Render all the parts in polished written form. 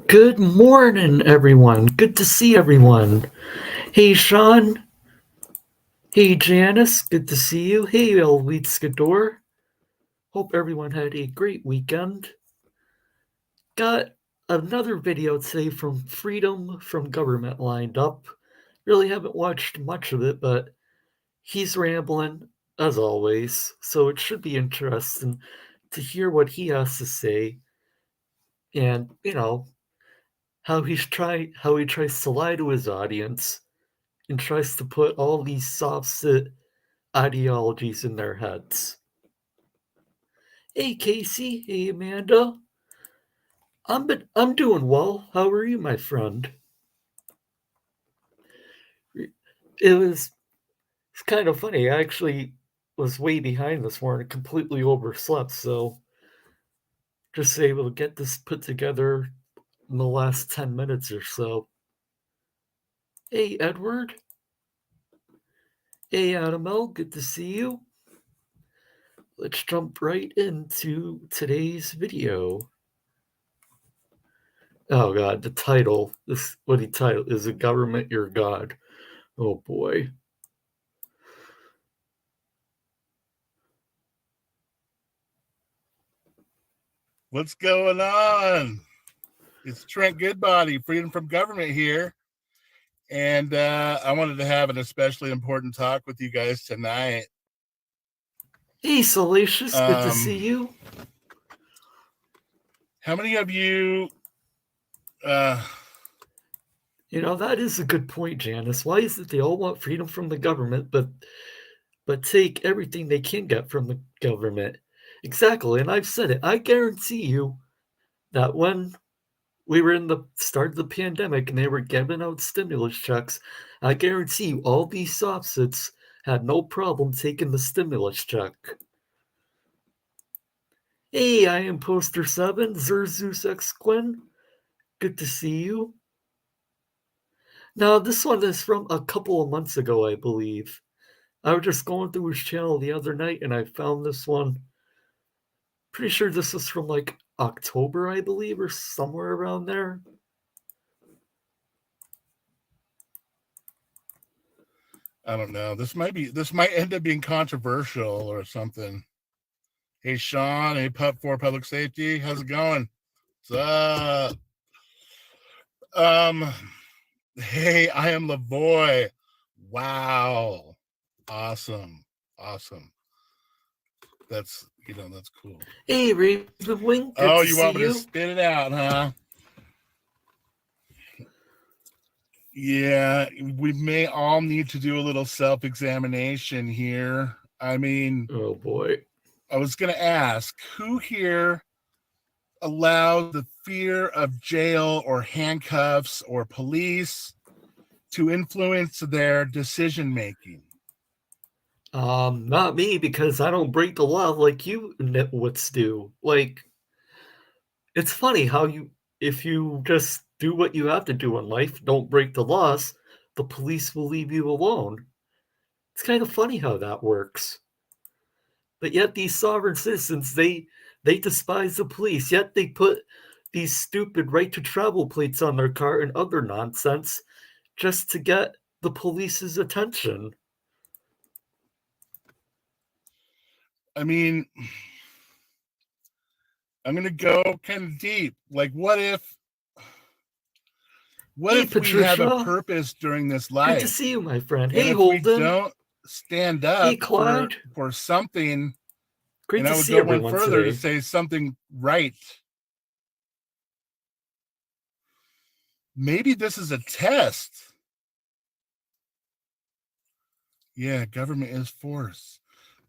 Good morning, everyone. Good to see everyone. Hey, Shaughn. Hey, Janice. Good to see you. Hey, Elweet Skador. Hope everyone had a great weekend. Got another video today from Freedom from Government lined up. Really haven't watched much of it, but he's rambling, as always, so it should be interesting to hear what he has to say and, how he tries to lie to his audience and tries to put all these soft sit ideologies in their heads. Hey Kacey, hey Amanda. I'm doing well. How are you, my friend? It's kind of funny. I actually was way behind this morning, completely overslept, so just able to get this put together in the last 10 minutes or so. Hey Edward. Hey Adamel, good to see you. Let's jump right into today's video. Oh god, the title. This what he titled is a government your god. Oh boy. What's going on? It's Trent Goodbody, Freedom from Government here. And I wanted to have an especially important talk with you guys tonight. Hey Salacious, good to see you. How many of you that is a good point, Janice. Why is it they all want freedom from the government, but take everything they can get from the government? Exactly, and I've said it. I guarantee you that when we were in the start of the pandemic and they were giving out stimulus checks, I guarantee you all these soft-sits had no problem taking the stimulus check. Hey, I am Poster 7, Zerzus X Quinn. Good to see you. Now, this one is from a couple of months ago, I believe. I was just going through his channel the other night and I found this one. Pretty sure this was from like October, I believe, or somewhere around there. I don't know. This might end up being controversial or something. Hey Shaughn, hey Pup for Public Safety, how's it going? What's up? Hey, I am Lavoy. Wow. Awesome. That's cool. Hey, Ravenwingg. Oh, you want me to spit it out, huh? Yeah, we may all need to do a little self-examination here. I mean, oh boy. I was going to ask, who here allowed the fear of jail or handcuffs or police to influence their decision making? Not me, because I don't break the law like you nitwits do. Like, it's funny how if you just do what you have to do in life, don't break the laws, the police will leave you alone. It's kind of funny how that works. But yet these sovereign citizens, they despise the police, yet they put these stupid right to travel plates on their car and other nonsense just to get the police's attention. I mean, I'm going to go kind of deep. Like, what if Patricia, we have a purpose during this life? Good to see you, my friend. And hey, if Holden. we don't stand up hey, Clyde. for something, Great and to I would see go everyone one further today. to say something right. Maybe this is a test. Yeah, government is force.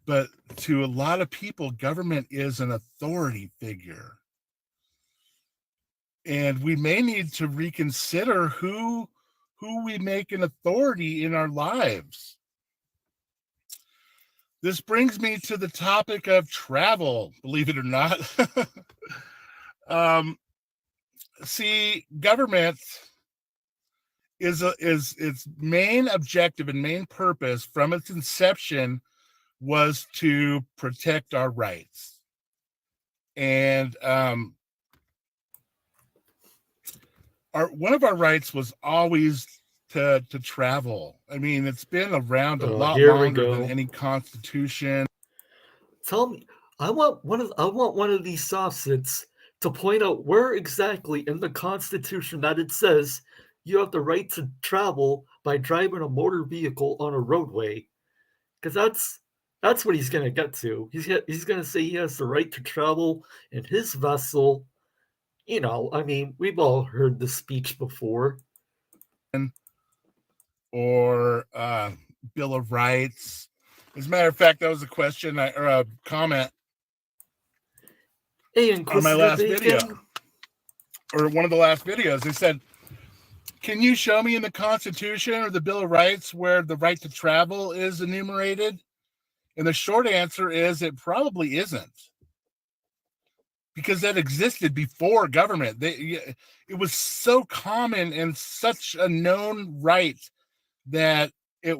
But to a lot of people, government is an authority figure. And we may need to reconsider who we make an authority in our lives. This brings me to the topic of travel, believe it or not. See, government is its main objective and main purpose from its inception was to protect our rights. And one of our rights was always to travel. I mean, it's been around a lot longer than any constitution. Tell me, I want one of these soffits to point out where exactly in the Constitution that it says you have the right to travel by driving a motor vehicle on a roadway, because that's what he's going to get to. He's going to say he has the right to travel in his vessel. You know, I mean, we've all heard the speech before. Or Bill of Rights. As a matter of fact, that was a question or a comment on my last video, or one of the last videos. They said, can you show me in the Constitution or the Bill of Rights where the right to travel is enumerated? And the short answer is it probably isn't, because that existed before government. It was so common and such a known right that it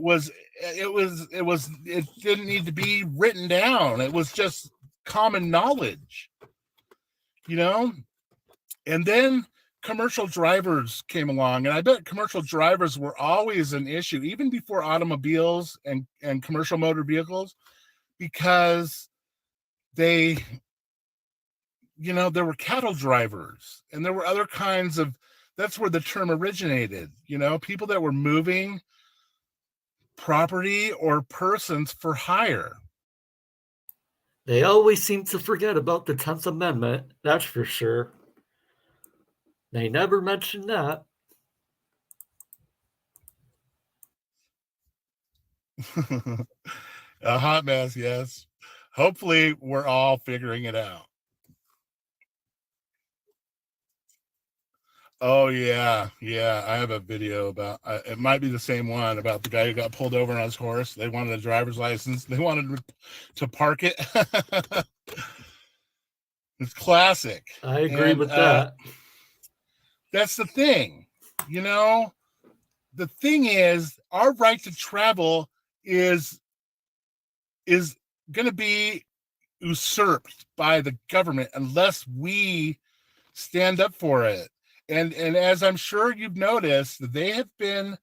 didn't need to be written down. It was just common knowledge, you know? And then commercial drivers came along, and I bet commercial drivers were always an issue, even before automobiles and commercial motor vehicles, because they, you know, there were cattle drivers and there were other kinds of, that's where the term originated, you know, people that were moving property or persons for hire. They always seem to forget about the 10th Amendment, that's for sure. They never mention that. A hot mess, yes. Hopefully we're all figuring it out. Oh, yeah. I have a video about, it might be the same one, about the guy who got pulled over on his horse. They wanted a driver's license. They wanted to park it. It's classic. I agree with that. That's the thing. You know, the thing is, our right to travel is going to be usurped by the government unless we stand up for it. And as I'm sure you've noticed, they have been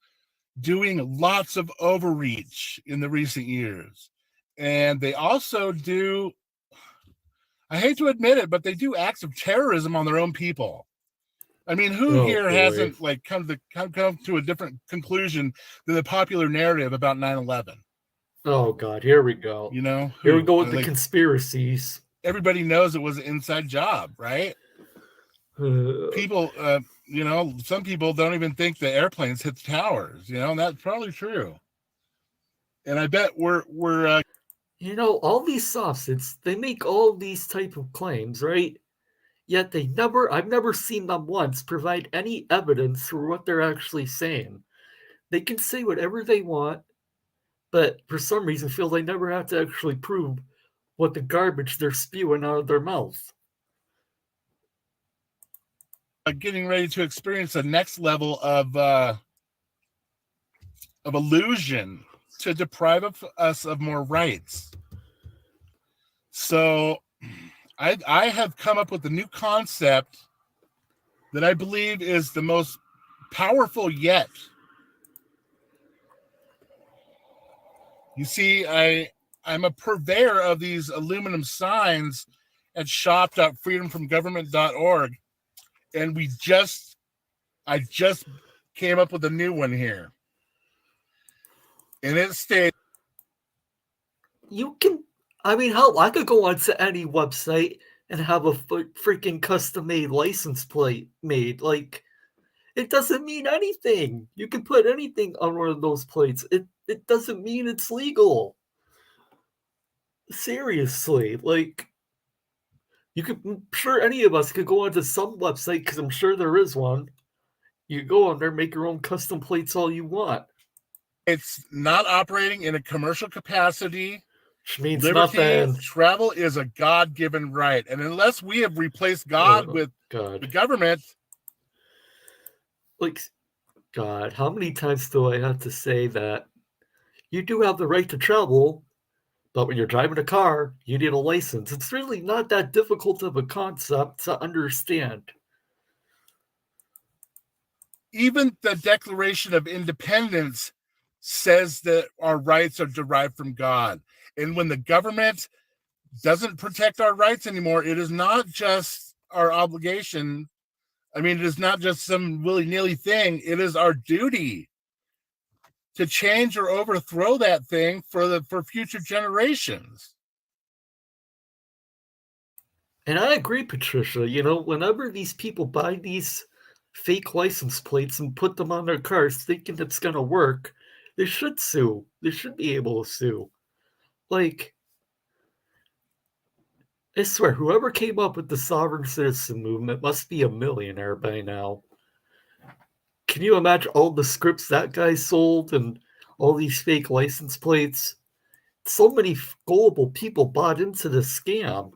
doing lots of overreach in the recent years. And they also do, I hate to admit it, but they do acts of terrorism on their own people. I mean, who here hasn't like come to a different conclusion than the popular narrative about 9/11? Oh God, here we go. You know, here we go with the conspiracies. Everybody knows it was an inside job, right? People, you know, some people don't even think the airplanes hit the towers, you know, and that's probably true. And I bet we're you know, all these soffits, they make all these type of claims, right? Yet I've never seen them once provide any evidence for what they're actually saying. They can say whatever they want, but for some reason feel they never have to actually prove what the garbage they're spewing out of their mouth. Getting ready to experience the next level of illusion to deprive us of more rights. So I have come up with a new concept that I believe is the most powerful yet. You see, I'm a purveyor of these aluminum signs at shop.freedomfromgovernment.org. And I just came up with a new one here. And it states, you can, I mean, hell, I could go onto any website and have a freaking custom-made license plate made. Like, it doesn't mean anything. You can put anything on one of those plates. It doesn't mean it's legal. Seriously, like, I'm sure any of us could go onto some website, because I'm sure there is one. You go on there, make your own custom plates all you want. It's not operating in a commercial capacity. Which means liberty, nothing. Travel is a God-given right. And unless we have replaced God with the government. Like, God, how many times do I have to say that you do have the right to travel, but when you're driving a car, you need a license. It's really not that difficult of a concept to understand. even the Declaration of Independence says that our rights are derived from God. And when the government doesn't protect our rights anymore, it is not just our obligation. I mean, it is not just some willy-nilly thing. It is our duty to change or overthrow that thing for future generations. And I agree, Patricia. You know, whenever these people buy these fake license plates and put them on their cars thinking it's going to work, they should sue. They should be able to sue. Like, I swear, whoever came up with the sovereign citizen movement must be a millionaire by now. Can you imagine all the scripts that guy sold and all these fake license plates? So many gullible people bought into the scam.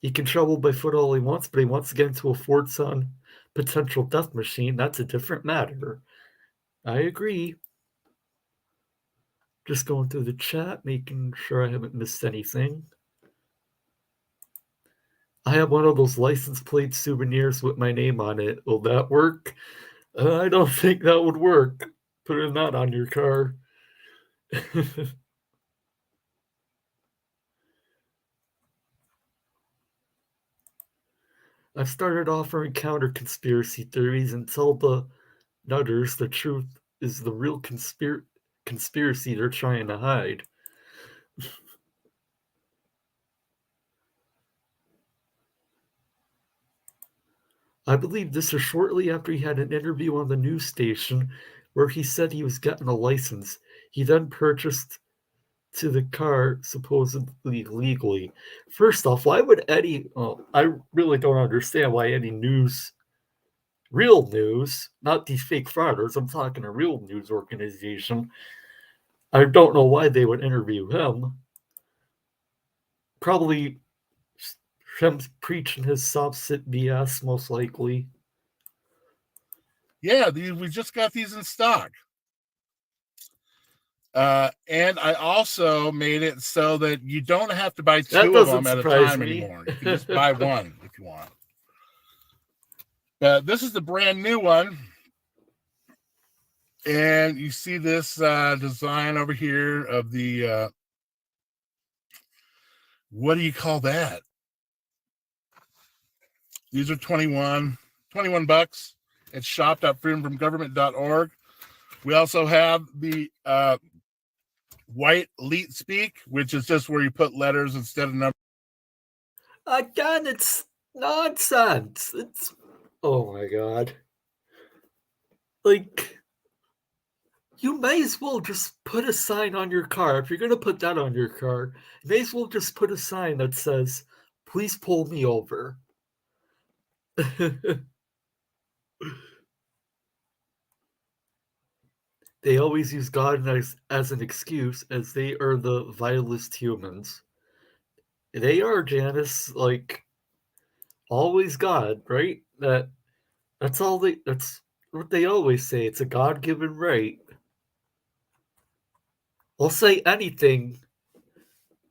He can travel by foot all he wants, but he wants to get into a Ford-Son potential death machine. That's a different matter. I agree. Just going through the chat, making sure I haven't missed anything. I have one of those license plate souvenirs with my name on it. Will that work? I don't think that would work. Putting that on your car. I've started offering counter conspiracy theories and tell the nutters the truth is the real conspiracy they're trying to hide. I believe this was shortly after he had an interview on the news station where he said he was getting a license. He then purchased to the car supposedly legally. First off, why would Eddie... I really don't understand why any news... Real news, not these fake frauders. I'm talking a real news organization. I don't know why they would interview him. Probably him preaching his soft sit BS, most likely. Yeah, we just got these in stock. And I also made it so that you don't have to buy two of them at a time anymore. You can just buy one if you want. This is the brand new one. And you see this design over here of the, what do you call that? These are 21 bucks. It's shop.freedomfromgovernment.org. We also have the white leet speak, which is just where you put letters instead of numbers. Again, it's nonsense. It's, oh my god. Like, you may as well just put a sign on your car. If you're going to put that on your car, you may as well just put a sign that says, please pull me over. They always use God as an excuse, as they are the vilest humans. They are, Janice, like, always God, right? That's what they always say. It's a God-given right. They'll say anything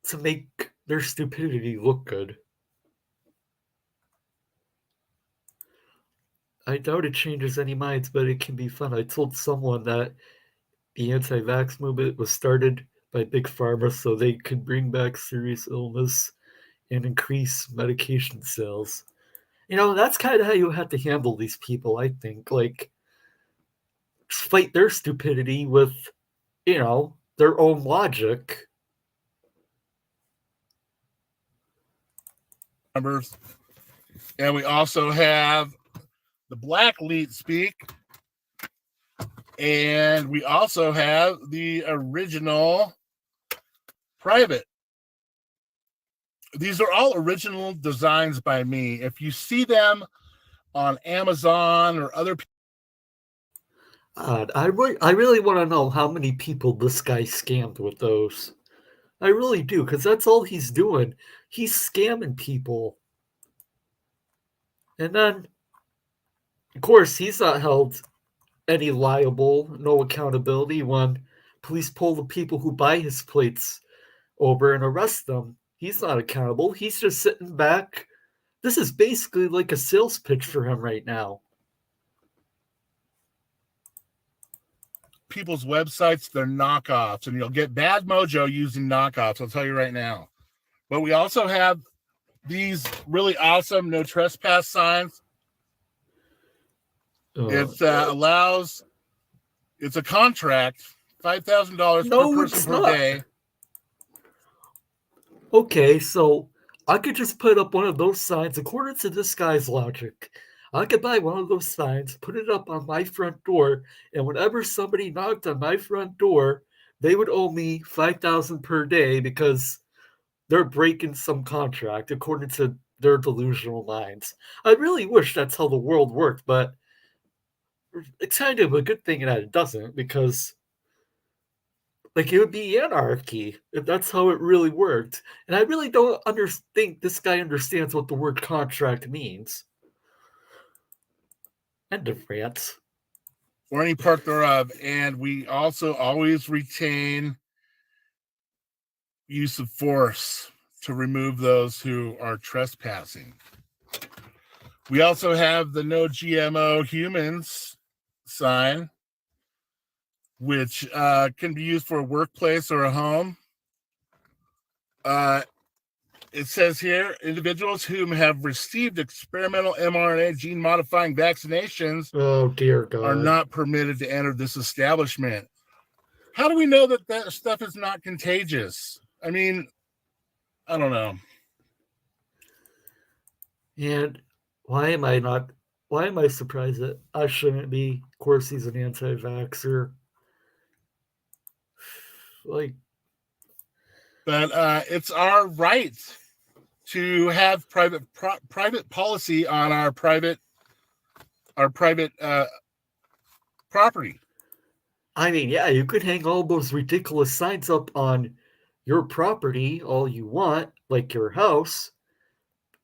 to make their stupidity look good. I doubt it changes any minds, but it can be fun. I told someone that the anti-vax movement was started by Big Pharma so they could bring back serious illness and increase medication sales. You know, that's kind of how you have to handle these people, I think. Like, fight their stupidity with, you know, their own logic. Numbers. And we also have the black leet speak. And we also have the original private. These are all original designs by me. If you see them on Amazon or other people, I really want to know how many people this guy scammed with those. I really do, because that's all he's doing. He's scamming people. And then, of course, he's not held any liable, no accountability when police pull the people who buy his plates over and arrest them. He's not accountable. He's just sitting back. This is basically like a sales pitch for him right now. people's websites, they're knockoffs, and you'll get bad mojo using knockoffs. I'll tell you right now. But we also have these really awesome no trespass signs. It allows, it's a contract, $5,000 per person per day. Okay, so I could just put up one of those signs according to this guy's logic. I could buy one of those signs, put it up on my front door, and whenever somebody knocked on my front door, they would owe me $5,000 per day because they're breaking some contract according to their delusional minds. I really wish that's how the world worked, but it's kind of a good thing that it doesn't, because like it would be anarchy if that's how it really worked. And I really don't think this guy understands what the word contract means. End of rant. Or any part thereof. And we also always retain use of force to remove those who are trespassing. We also have the no GMO humans sign, which can be used for a workplace or a home. It says here, individuals whom have received experimental mRNA gene modifying vaccinations, oh dear God, are not permitted to enter this establishment. How do we know that that stuff is not contagious? I mean, I don't know. And why am I surprised that I shouldn't be? Of course, he's an anti-vaxxer. Like, but it's our right to have private policy on our private property. I mean, yeah, you could hang all those ridiculous signs up on your property all you want, like your house.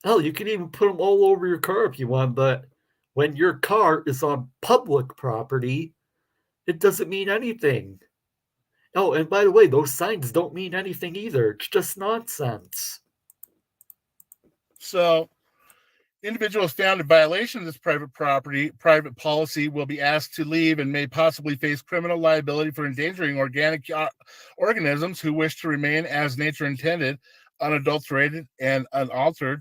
Hell, you can even put them all over your car if you want, but when your car is on public property, it doesn't mean anything. Oh, and by the way, those signs don't mean anything either. It's just nonsense. So, individuals found in violation of this private policy will be asked to leave and may possibly face criminal liability for endangering organic organisms who wish to remain as nature intended, unadulterated and unaltered,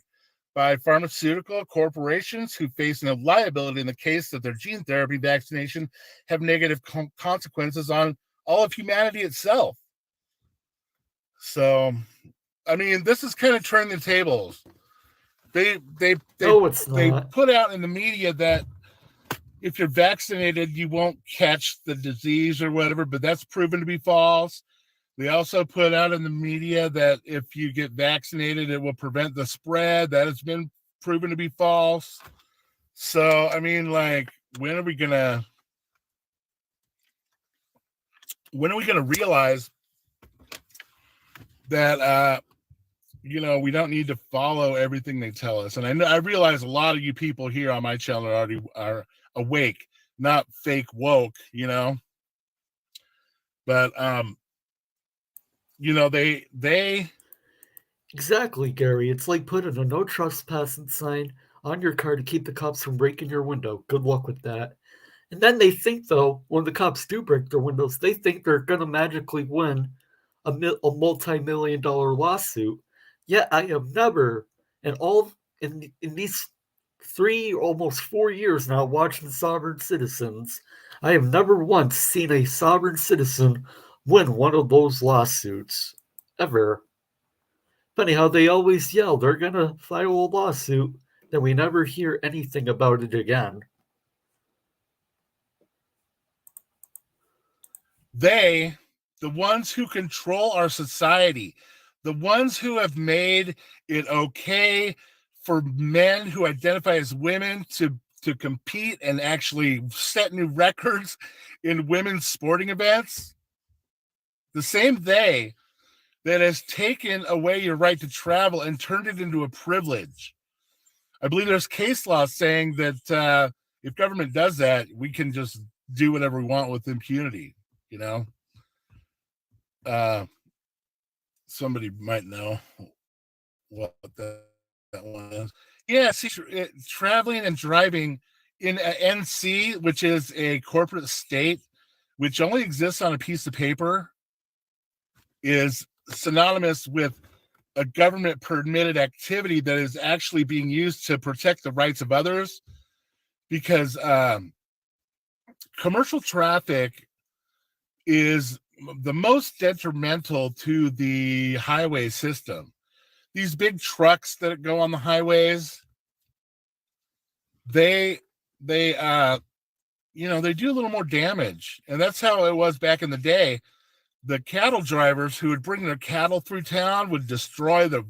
by pharmaceutical corporations who face no liability in the case that their gene therapy vaccination have negative consequences on all of humanity itself. So, I mean, this is kind of turning the tables. They put out in the media that if you're vaccinated, you won't catch the disease or whatever, but that's proven to be false. They also put out in the media that if you get vaccinated, it will prevent the spread. That has been proven to be false. So, I mean, like, when are we gonna realize that we don't need to follow everything they tell us? And I realize a lot of you people here on my channel already are awake, not fake woke, but they exactly, Gary. It's like putting a no trespassing sign on your car to keep the cops from breaking your window. Good luck with that. And then they think, though, when the cops do break their windows, they think they're going to magically win a multi-million-dollar lawsuit. Yet I have never, in these almost 4 years now watching Sovereign Citizens, I have never once seen a sovereign citizen win one of those lawsuits. Ever. Funny how they always yell they're going to file a lawsuit, then we never hear anything about it again. The ones who control our society, the ones who have made it okay for men who identify as women to compete and actually set new records in women's sporting events, the same they that has taken away your right to travel and turned it into a privilege. I believe there's case law saying that if government does that, we can just do whatever we want with impunity. Somebody might know what that one is. Yeah, see, traveling and driving in NC, which is a corporate state which only exists on a piece of paper, is synonymous with a government permitted activity that is actually being used to protect the rights of others, because commercial traffic is the most detrimental to the highway system. These big trucks that go on the highways, they do a little more damage. And that's how it was back in the day. The cattle drivers who would bring their cattle through town would destroy the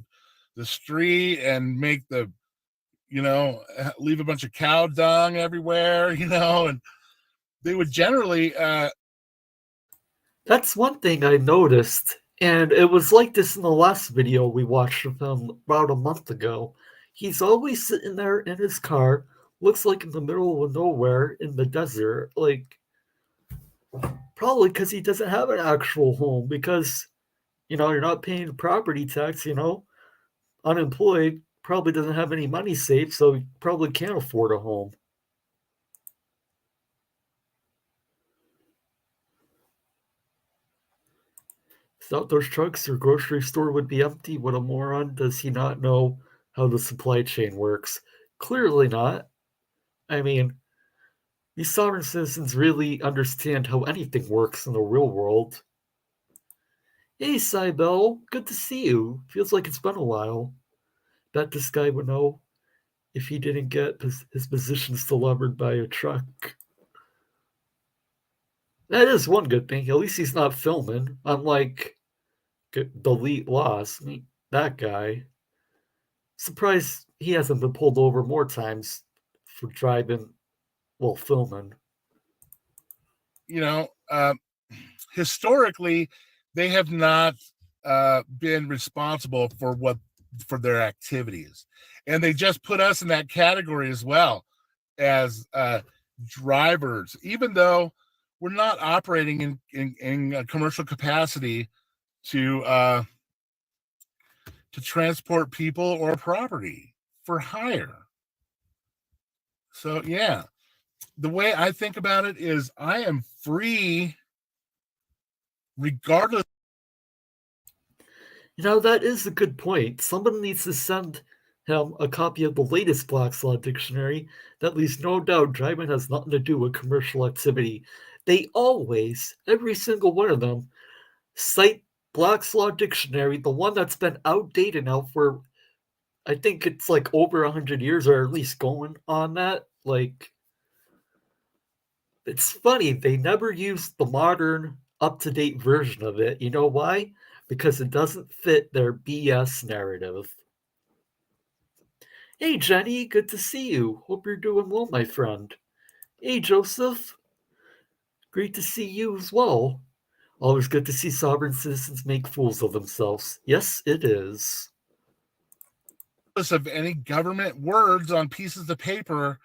street and make leave a bunch of cow dung everywhere, and they would generally That's one thing I noticed, and it was like this in the last video we watched of him about a month ago. He's always sitting there in his car, looks like in the middle of nowhere in the desert, like probably because he doesn't have an actual home, because you're not paying property tax, unemployed, probably doesn't have any money saved, so he probably can't afford a home. Without those trucks, your grocery store would be empty. What a moron. Does he not know how the supply chain works? Clearly not. I mean, these sovereign citizens really understand how anything works in the real world. Hey, Cybele, good to see you. Feels like it's been a while. Bet this guy would know if he didn't get his positions delivered by a truck. That is one good thing. At least he's not filming, unlike delete loss. I mean, that guy. Surprised he hasn't been pulled over more times for driving while filming. Historically, they have not been responsible for their activities, and they just put us in that category as well as drivers, even though we're not operating in a commercial capacity to transport people or property for hire. So yeah, the way I think about it is I am free regardless. That is a good point. Somebody needs to send him a copy of the latest Black's Law Dictionary that leaves no doubt driving has nothing to do with commercial activity. They always, every single one of them, cite Black's Law Dictionary, the one that's been outdated now for, I think it's like over 100 years, or at least going on that. Like, it's funny, they never used the modern, up-to-date version of it. You know why? Because it doesn't fit their BS narrative. Hey, Jenny, good to see you. Hope you're doing well, my friend. Hey, Joseph. Great to see you as well. Always good to see sovereign citizens make fools of themselves. Yes, it is. Of any government words on pieces of paper,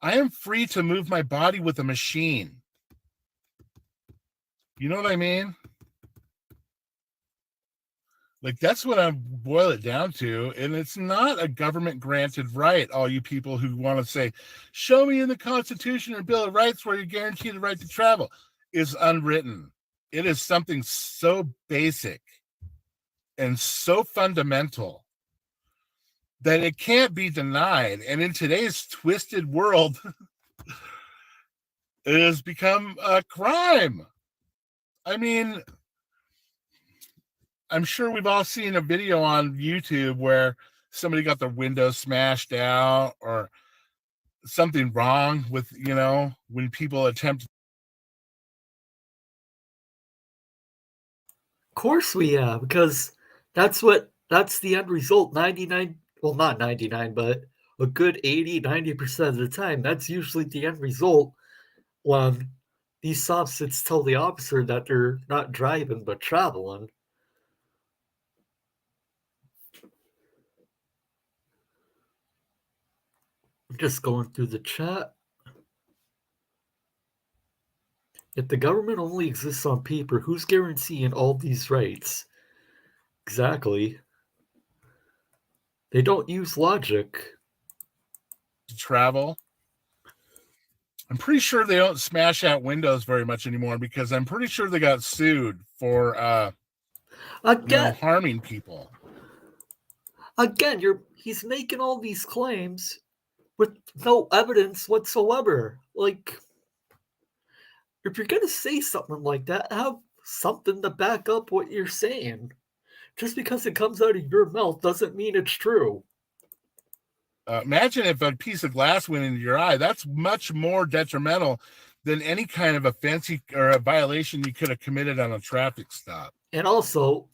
I am free to move my body with a machine. You know what I mean? Like, that's what I boil it down to. And it's not a government granted right. All you people who want to say, show me in the Constitution or Bill of Rights where you're guaranteed the right to travel, is unwritten. It is something so basic and so fundamental that it can't be denied. And in today's twisted world, it has become a crime. I mean, I'm sure we've all seen a video on YouTube where somebody got their window smashed out or something wrong with, when people attempt. Of course we have, because that's the end result. 99, well, not 99, but a good 80-90% of the time, that's usually the end result when these soft-sits tell the officer that they're not driving but traveling. I'm just going through the chat. If the government only exists on paper, who's guaranteeing all these rights? Exactly. They don't use logic. To travel. I'm pretty sure they don't smash out windows very much anymore because I'm pretty sure they got sued for harming people. Again, he's making all these claims with no evidence whatsoever. Like, if you're gonna say something like that, have something to back up what you're saying. Just because it comes out of your mouth doesn't mean it's true. Imagine if a piece of glass went into your eye. That's much more detrimental than any kind of offense or a violation you could have committed on a traffic stop. And also,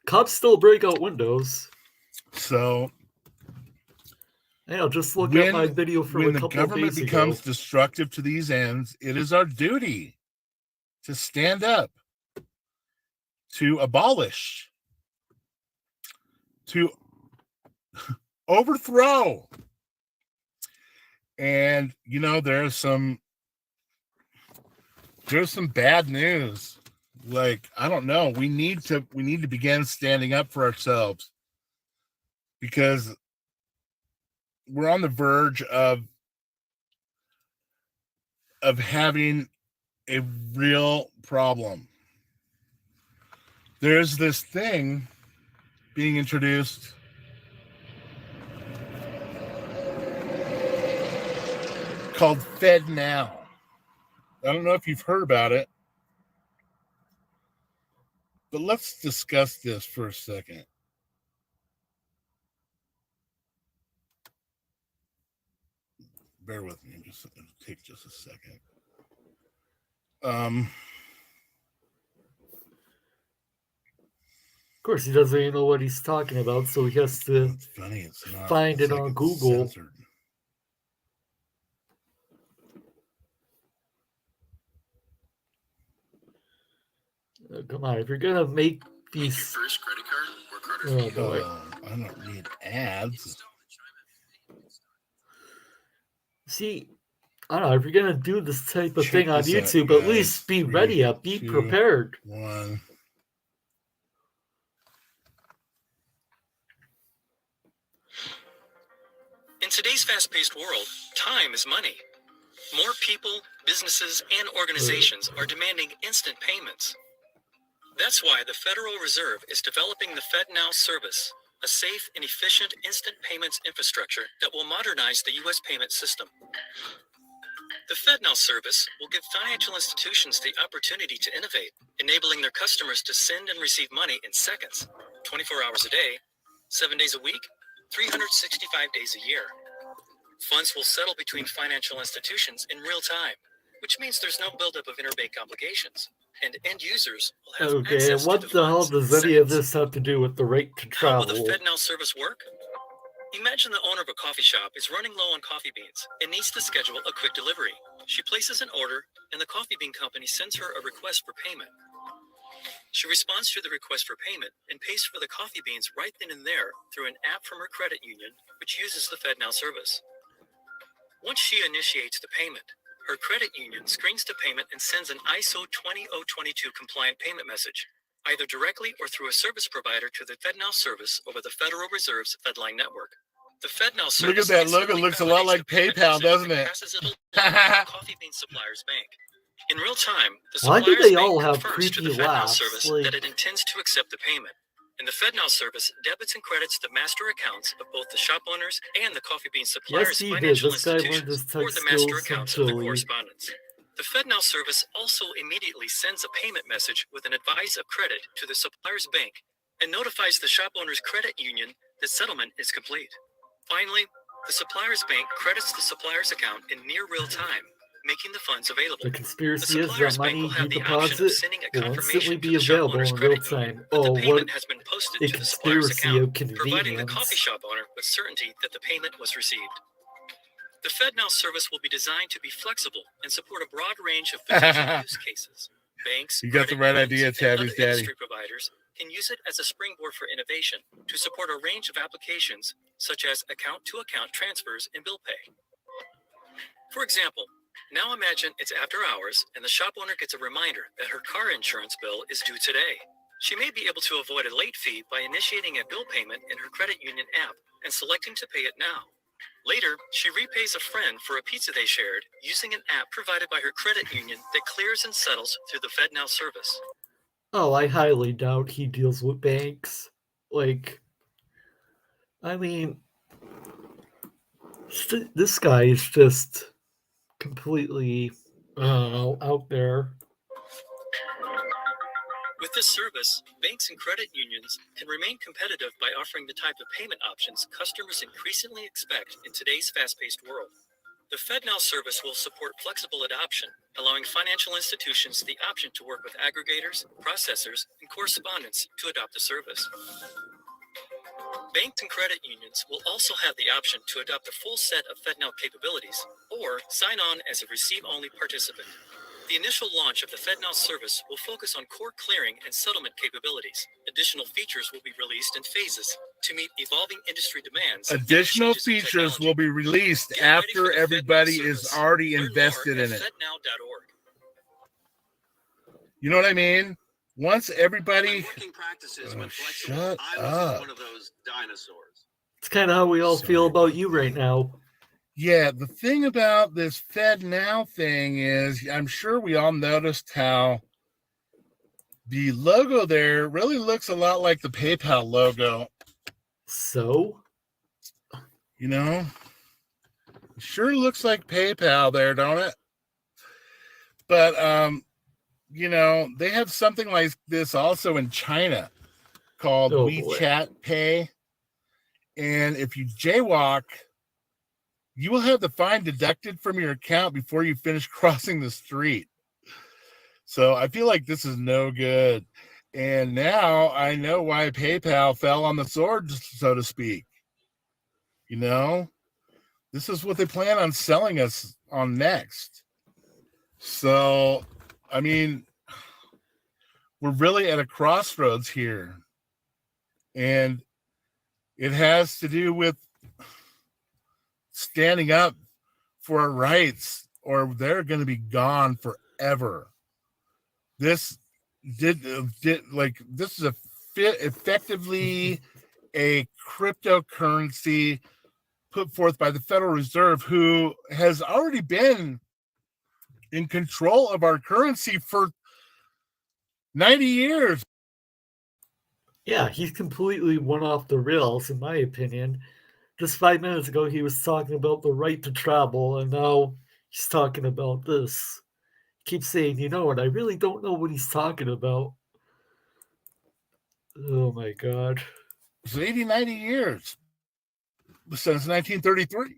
cops still break out windows. So, just look at my video from a couple of days ago. When the government becomes destructive to these ends, it is our duty to stand up, to abolish, to overthrow. And there's some bad news. Like, I don't know, we need to begin standing up for ourselves, because we're on the verge of having a real problem. There's this thing being introduced called FedNow. I don't know if you've heard about it, but let's discuss this for a second. Bear with me. It'll take just a second. Of course, he doesn't even know what he's talking about, so he has to find it on Google. Censored. Come on, if you're gonna make these first credit card or card I don't need ads. See, I don't know, if you're gonna do this type of thing on YouTube, at least be ready up, be prepared. One. In today's fast-paced world, time is money. More people, businesses, and organizations are demanding instant payments. That's why the Federal Reserve is developing the FedNow service, a safe and efficient instant payments infrastructure that will modernize the U.S. payment system. The FedNow service will give financial institutions the opportunity to innovate, enabling their customers to send and receive money in seconds, 24 hours a day, 7 days a week, 365 days a year. Funds will settle between financial institutions in real time, which means there's no buildup of interbank obligations, and end users will have access and what to the hell funds does any of this have to do with the right to travel? How will the FedNow service work? Imagine the owner of a coffee shop is running low on coffee beans and needs to schedule a quick delivery. She places an order, and the coffee bean company sends her a request for payment. She responds to the request for payment and pays for the coffee beans right then and there through an app from her credit union, which uses the FedNow service. Once she initiates the payment, her credit union screens the payment and sends an ISO 20022 compliant payment message, either directly or through a service provider to the FedNow service over the Federal Reserve's FedLine network. The FedNow service. Look at that logo. It looks a lot like PayPal, doesn't it? Passes it along to the coffee bean supplier's bank. In real time, the Why do supplier's they all bank have confirms to the creepy FedNow laughs? service that it intends to accept the payment. And the FedNow service debits and credits the master accounts of both the shop owners and the coffee bean suppliers' he did. financial This guy learned institutions, his tech or the master skills accounts from of the Chile. correspondents. The FedNow service also immediately sends a payment message with an advice of credit to the supplier's bank and notifies the shop owner's credit union that settlement is complete. Finally, the supplier's bank credits the supplier's account in near real time, making the funds available. The conspiracy is that money you the option of deposit sending a will instantly confirmation to be the shop available owner's in real credit union time. that the Oh, payment what has been posted a to the supplier's conspiracy account, of providing the convenience. coffee shop owner with certainty that the payment was received. The FedNow service will be designed to be flexible and support a broad range of potential use cases. Banks, You got the credit right unions, idea, and Tabby's other daddy. industry providers can use it as a springboard for innovation to support a range of applications such as account-to-account transfers and bill pay. For example, now imagine it's after hours and the shop owner gets a reminder that her car insurance bill is due today. She may be able to avoid a late fee by initiating a bill payment in her credit union app and selecting to pay it now. Later, she repays a friend for a pizza they shared using an app provided by her credit union that clears and settles through the FedNow service. Oh, I highly doubt he deals with banks. Like, I mean, this guy is just completely out there. With this service, banks and credit unions can remain competitive by offering the type of payment options customers increasingly expect in today's fast-paced world. The FedNow service will support flexible adoption, allowing financial institutions the option to work with aggregators, processors, and correspondents to adopt the service. Banks and credit unions will also have the option to adopt a full set of FedNow capabilities or sign on as a receive-only participant. The initial launch of the FedNow service will focus on core clearing and settlement capabilities. Additional features will be released in phases to meet evolving industry demands. Additional features will be released after everybody is already invested in it. FedNow.org. You know what I mean? Once everybody... Shut up. One of those dinosaurs. It's kind of how we all feel about you right now. Yeah, the thing about this FedNow thing is I'm sure we all noticed how the logo there really looks a lot like the PayPal logo. So? You know? It sure looks like PayPal there, don't it? But, you know, they have something like this also in China called WeChat Pay. And if you jaywalk, you will have the fine deducted from your account before you finish crossing the street. So I feel like this is no good. And now I know why PayPal fell on the sword, so to speak. You know, this is what they plan on selling us on next. So, I mean, we're really at a crossroads here. And it has to do with standing up for our rights, or they're going to be gone forever. This this is effectively a cryptocurrency put forth by the Federal Reserve, who has already been in control of our currency for 90 years. Yeah, he's completely went off the rails, in my opinion. Just 5 minutes ago, he was talking about the right to travel, and now he's talking about this. He keeps saying, you know what, I really don't know what he's talking about. Oh my God. It's 80, 90 years since 1933.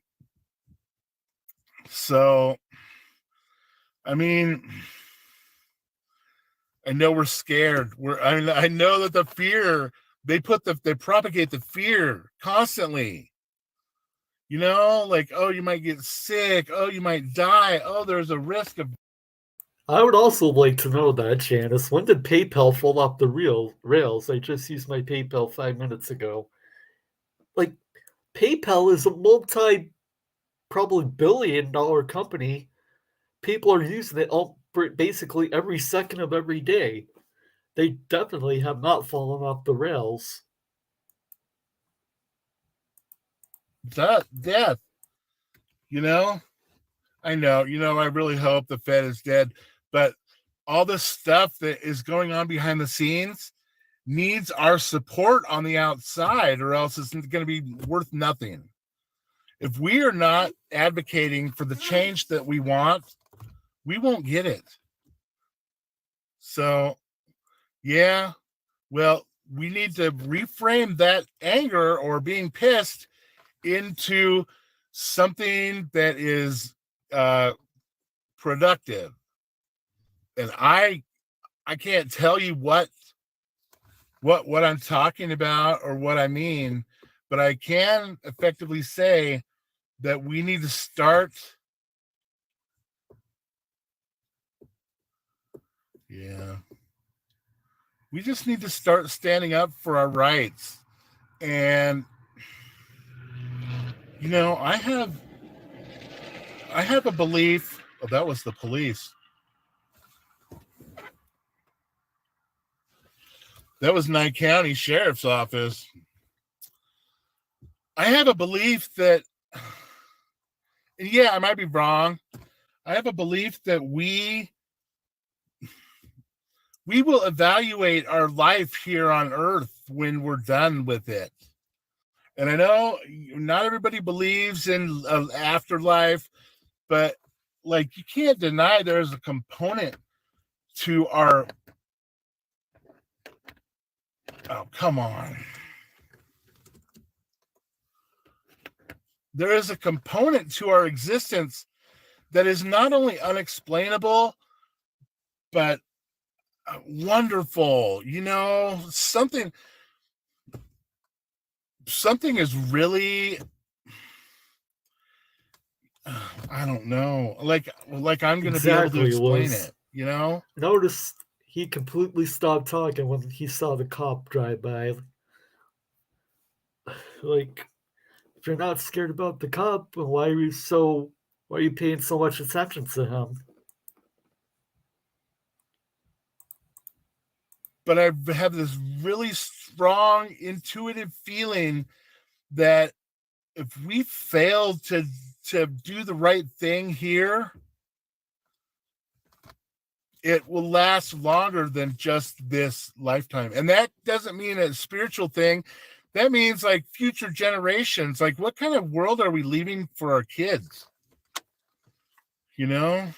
So, I mean, I know we're scared. I know that the fear, they propagate the fear constantly. You know, like, oh, you might get sick. Oh, you might die. Oh, there's a risk of... I would also like to know that, Janice. When did PayPal fall off the rails? I just used my PayPal 5 minutes ago. Like, PayPal is a probably billion-dollar company. People are using it basically every second of every day. They definitely have not fallen off the rails. Death. You know? I know. You know, I really hope the Fed is dead. But all this stuff that is going on behind the scenes needs our support on the outside, or else it's going to be worth nothing. If we are not advocating for the change that we want, we won't get it. So, yeah, well, we need to reframe that anger or being pissed into something that is productive. And I can't tell you what I'm talking about or what I mean, but I can effectively say that we need to start. Yeah. We just need to start standing up for our rights. And, you know, I have a belief. Oh, that was the police. That was Nye County Sheriff's Office. I have a belief that yeah, I might be wrong. I have a belief that we will evaluate our life here on Earth when we're done with it. And I know not everybody believes in afterlife, but like you can't deny there's a component to our. Oh, come on. There is a component to our existence that is not only unexplainable, but wonderful. You know, something is really, I don't know, like I'm going to be able to explain it, you know? Notice he completely stopped talking when he saw the cop drive by. Like, if you're not scared about the cop, why are you paying so much attention to him? But I have this really strong intuitive feeling that if we fail to do the right thing here, it will last longer than just this lifetime. And that doesn't mean a spiritual thing. That means like future generations. Like, what kind of world are we leaving for our kids? You know?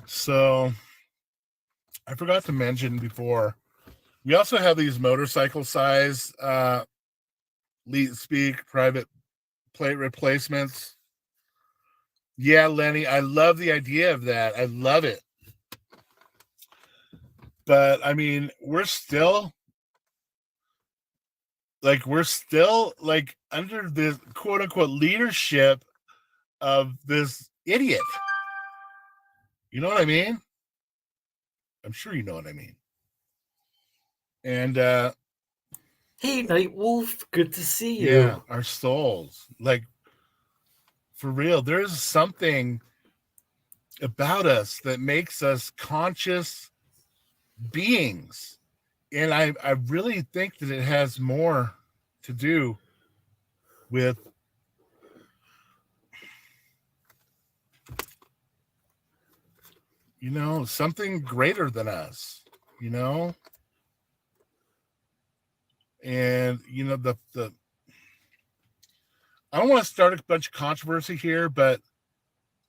So I forgot to mention before, we also have these motorcycle size lead speak private plate replacements. Yeah, Lenny, I love the idea of that. I love it. But I mean, we're still like under the quote unquote leadership of this idiot. You know what I mean? I'm sure you know what I mean. And hey, Nightwolf, good to see you. Yeah, our souls. Like, for real, there's something about us that makes us conscious beings. And I really think that it has more to do with something greater than us, and the I don't want to start a bunch of controversy here, but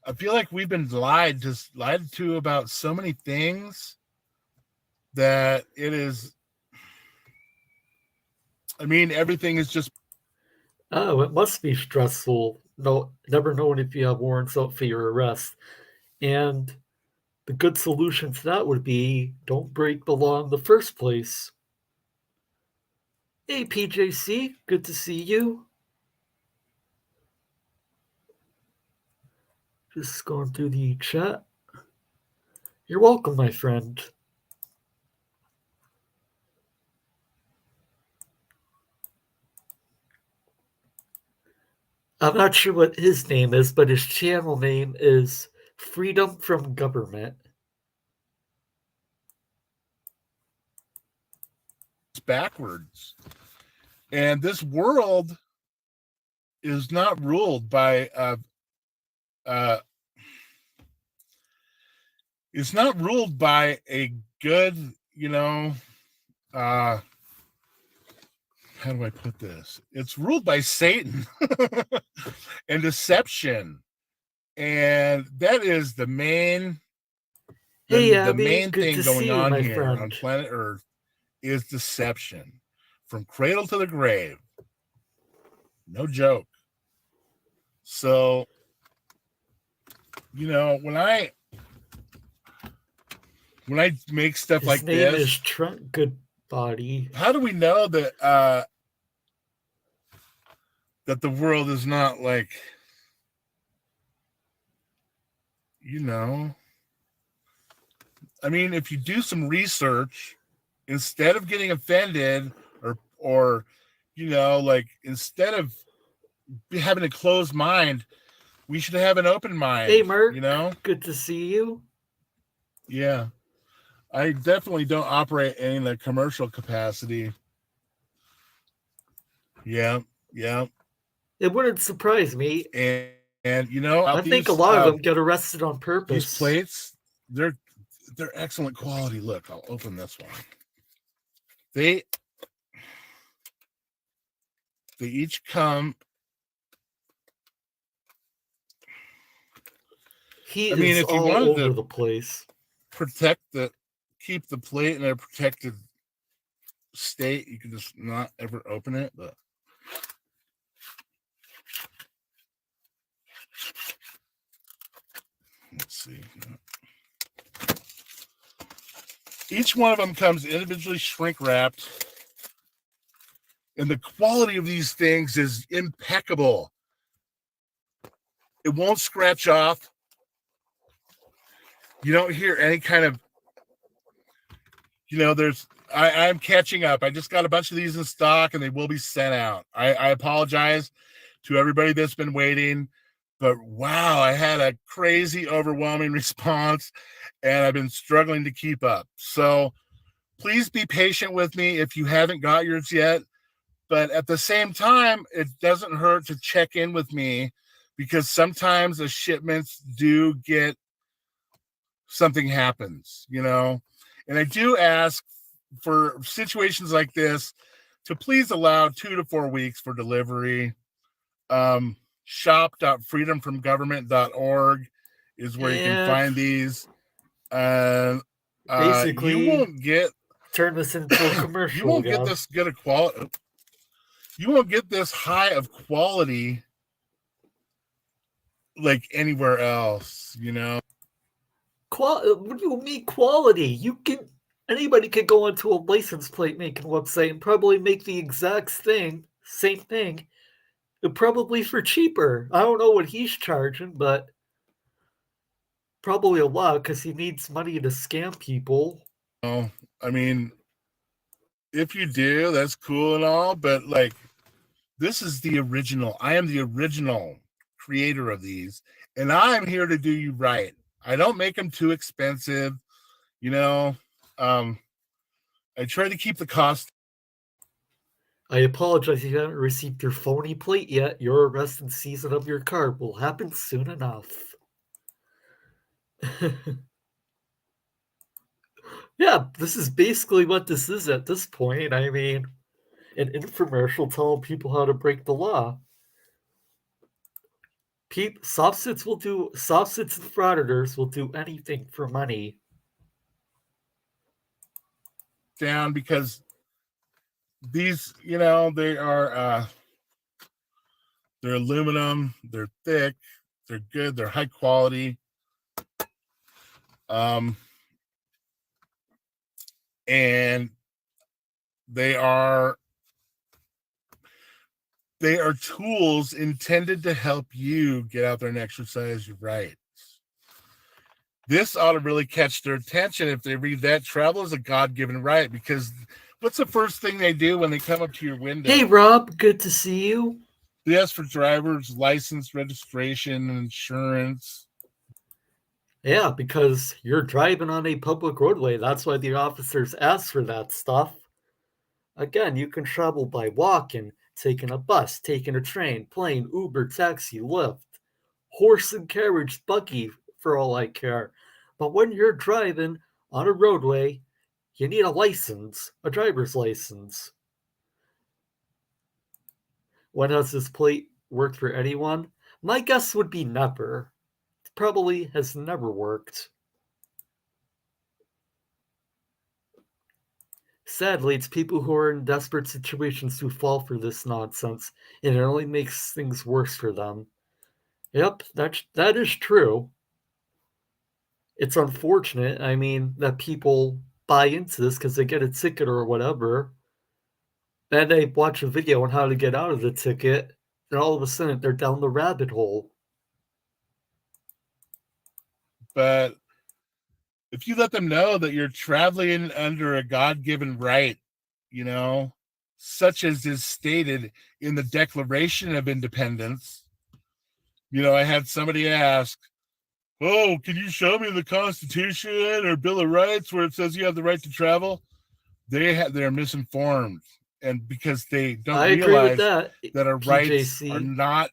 I feel like we've been lied to about so many things that it is, I mean, everything is just. Oh, it must be stressful. No, never knowing if you have warrants out for your arrest. And the good solution to that would be don't break the law in the first place. Hey, PJC, good to see you. Just going through the chat. You're welcome, my friend. I'm not sure what his name is, but his channel name is Freedom from Government. Backwards. And this world is not ruled by it's not ruled by a good, how do I put this? It's ruled by Satan and deception. And that is the main the main thing going on here on planet Earth is deception from cradle to the grave. No joke. So, when I make stuff like this, his name is Trent Goodbody. How do we know that that the world is not like, I mean, if you do some research, instead of getting offended or instead of having a closed mind, we should have an open mind. Hey, Mark. Good to see you. Yeah. I definitely don't operate in a commercial capacity. Yeah. It wouldn't surprise me. And you know, I think a lot of them get arrested on purpose. These plates, they're excellent quality. Look, I'll open this one. They each come. Heat is all over the place. Keep the plate in a protected state, you can just not ever open it. But let's see. Each one of them comes individually shrink wrapped, and the quality of these things is impeccable. It won't scratch off. You don't hear any kind of, I'm catching up. I just got a bunch of these in stock and they will be sent out. I apologize to everybody that's been waiting, but wow, I had a crazy, overwhelming response and I've been struggling to keep up. So please be patient with me if you haven't got yours yet. But at the same time, it doesn't hurt to check in with me because sometimes the shipments do get something happens, and I do ask for situations like this to please allow 2 to 4 weeks for delivery. Shop.freedomfromgovernment.org is where you can find these. Basically, you won't get turn this into a commercial. You won't get this good a quality. You won't get this high of quality like anywhere else, What do you mean quality? Anybody could go onto a license plate making website and probably make the exact same thing, and probably for cheaper. I don't know what he's charging, but probably a lot because he needs money to scam people. I mean, if you do, that's cool and all, but like, this is the original. I am the original creator of these, and I'm here to do you right. I don't make them too expensive, I try to keep the cost. I apologize if you haven't received your phony plate yet. Your arrested season of your car will happen soon enough. Yeah, this is basically what this is at this point. I mean, an infomercial telling people how to break the law. Soft-sits and frauditors will do anything for money. Down because these, they are they're aluminum, they're thick, they're good, they're high quality. And they are tools intended to help you get out there and exercise your rights. This ought to really catch their attention if they read that. Travel is a God-given right, because what's the first thing they do when they come up to your window? Hey, Rob, good to see you. They ask for driver's license, registration, and insurance. Yeah, because you're driving on a public roadway. That's why the officers ask for that stuff. Again, you can travel by walking, taking a bus, taking a train, plane, Uber, taxi, Lyft, horse and carriage, buggy, for all I care. But when you're driving on a roadway, you need a license, a driver's license. When has this plate worked for anyone? My guess would be never. It probably has never worked. Sadly, it's people who are in desperate situations who fall for this nonsense, and it only makes things worse for them. Yep, that is true. It's unfortunate, that people buy into this because they get a ticket or whatever, and they watch a video on how to get out of the ticket, and all of a sudden they're down the rabbit hole. But if you let them know that you're traveling under a God-given right, such as is stated in the Declaration of Independence, I had somebody ask, oh, can you show me the Constitution or Bill of Rights where it says you have the right to travel? They're misinformed, and because they don't realize that our rights are not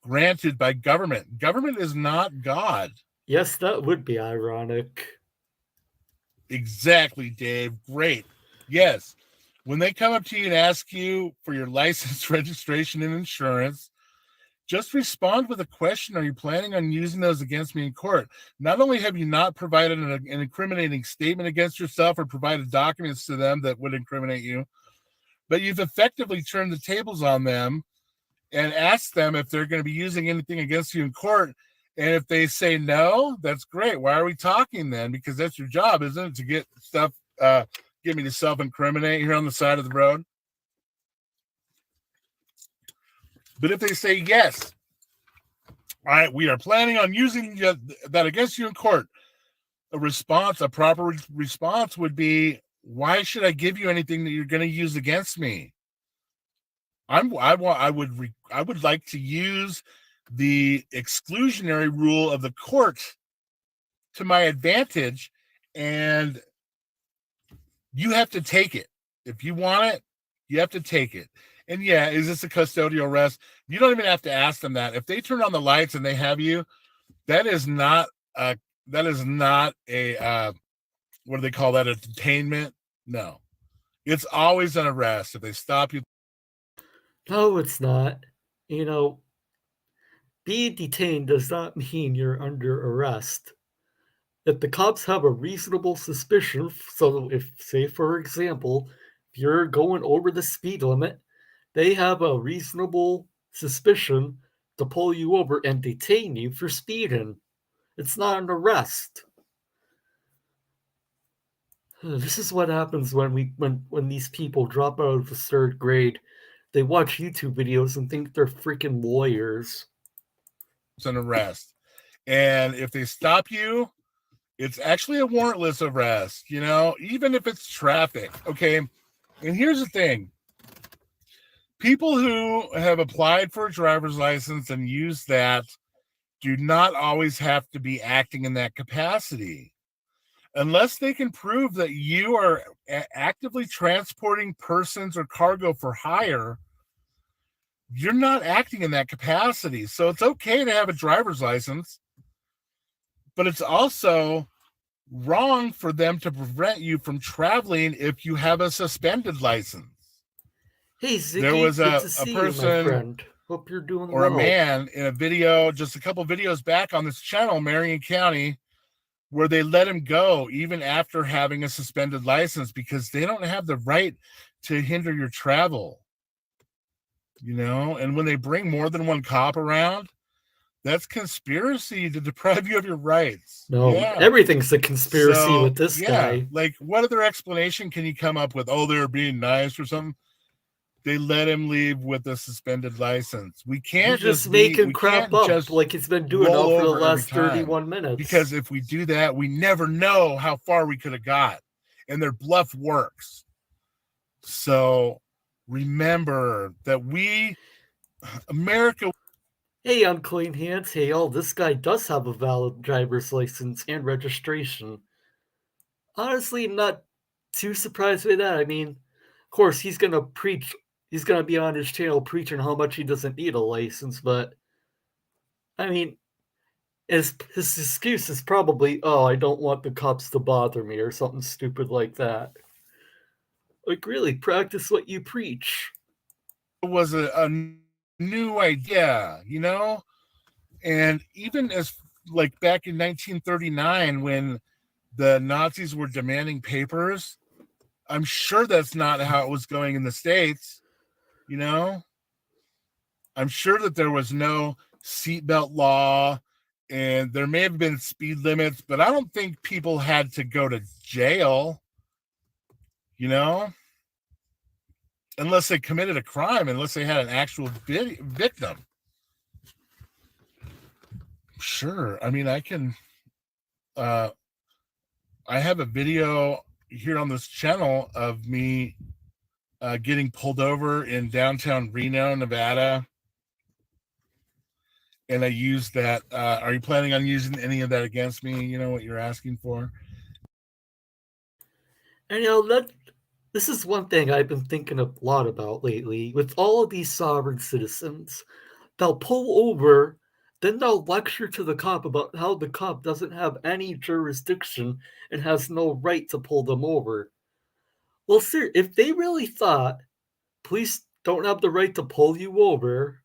granted by government. Government is not God. Yes, that would be ironic. Exactly, Dave. Great. Yes. When they come up to you and ask you for your license, registration, and insurance, just respond with a question. Are you planning on using those against me in court? Not only have you not provided an incriminating statement against yourself or provided documents to them that would incriminate you, but you've effectively turned the tables on them and asked them if they're going to be using anything against you in court. And if they say no, that's great. Why are we talking then? Because that's your job, isn't it? To get stuff, get me to self-incriminate here on the side of the road. But if they say yes, all right, we are planning on using that against you in court, a proper response would be, why should I give you anything that you're going to use against me? I would like to use the exclusionary rule of the court to my advantage, and you have to take it. If you want it, you have to take it. And yeah, is this a custodial arrest? You don't even have to ask them that. If they turn on the lights and they have you, that is not a what do they call that? A detainment? No. It's always an arrest. If they stop you. No, it's not. You know, being detained does not mean you're under arrest. If the cops have a reasonable suspicion, so if, say, for example, if you're going over the speed limit, they have a reasonable suspicion to pull you over and detain you for speeding. It's not an arrest. This is what happens when these people drop out of the third grade. They watch YouTube videos and think they're freaking lawyers. It's an arrest. And if they stop you, it's actually a warrantless arrest, you know, even if it's traffic. Okay. And here's the thing. People who have applied for a driver's license and use that do not always have to be acting in that capacity. Unless they can prove that you are actively transporting persons or cargo for hire, you're not acting in that capacity. So it's okay to have a driver's license, but it's also wrong for them to prevent you from traveling if you have a suspended license. Hey, Ziech, there was a person, my friend. Hope you're doing or well. A man in a video just a couple videos back on this channel, Marion County, where they let him go even after having a suspended license because they don't have the right to hinder your travel. You know, and when they bring more than one cop around, that's conspiracy to deprive you of your rights. No, everything's a conspiracy with this guy. Like, what other explanation can you come up with? Oh, they're being nice or something. They let him leave with a suspended license. We can't just make him crap up like it's been doing over the last 31 minutes. Because if we do that, we never know how far we could have got. And their bluff works. So remember that America. Hey, unclean hands. Hey, this guy does have a valid driver's license and registration. Honestly, I'm not too surprised by that. I mean, of course, he's going to preach. He's going to be on his channel preaching how much he doesn't need a license, but I mean, his excuse is probably, oh, I don't want the cops to bother me or something stupid like that. Like, really, practice what you preach. It was a new idea, you know? And even as, like, back in 1939, when the Nazis were demanding papers, I'm sure that's not how it was going in the States, you know? I'm sure that there was no seatbelt law, and there may have been speed limits, but I don't think people had to go to jail, you know? Unless they committed a crime, unless they had an actual victim. Sure. I mean, I can, I have a video here on this channel of me getting pulled over in downtown Reno, Nevada. and I used that. Are you planning on using any of that against me? You know what you're asking for? And this is one thing I've been thinking a lot about lately. With all of these sovereign citizens, they'll pull over, then they'll lecture to the cop about how the cop doesn't have any jurisdiction and has no right to pull them over. Well, sir, if they really thought police don't have the right to pull you over,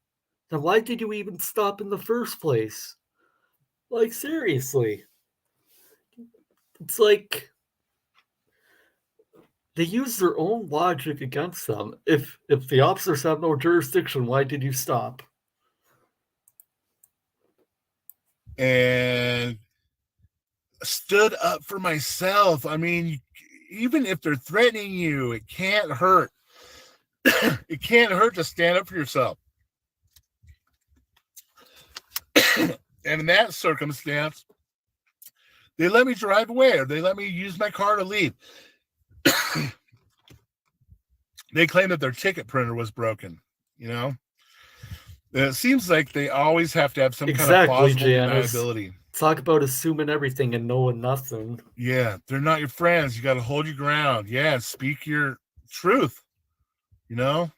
then why did you even stop in the first place? Like, seriously. It's like they use their own logic against them. If the officers have no jurisdiction, why did you stop? And stood up for myself. I mean, even if they're threatening you, it can't hurt. It can't hurt to stand up for yourself. And in that circumstance, they let me drive away, or they let me use my car to leave. They claim that their ticket printer was broken. You know, it seems like they always have to have some kind of plausible deniability. Talk about assuming everything and knowing nothing. Yeah, they're not your friends. You got to hold your ground. Yeah, speak your truth. You know.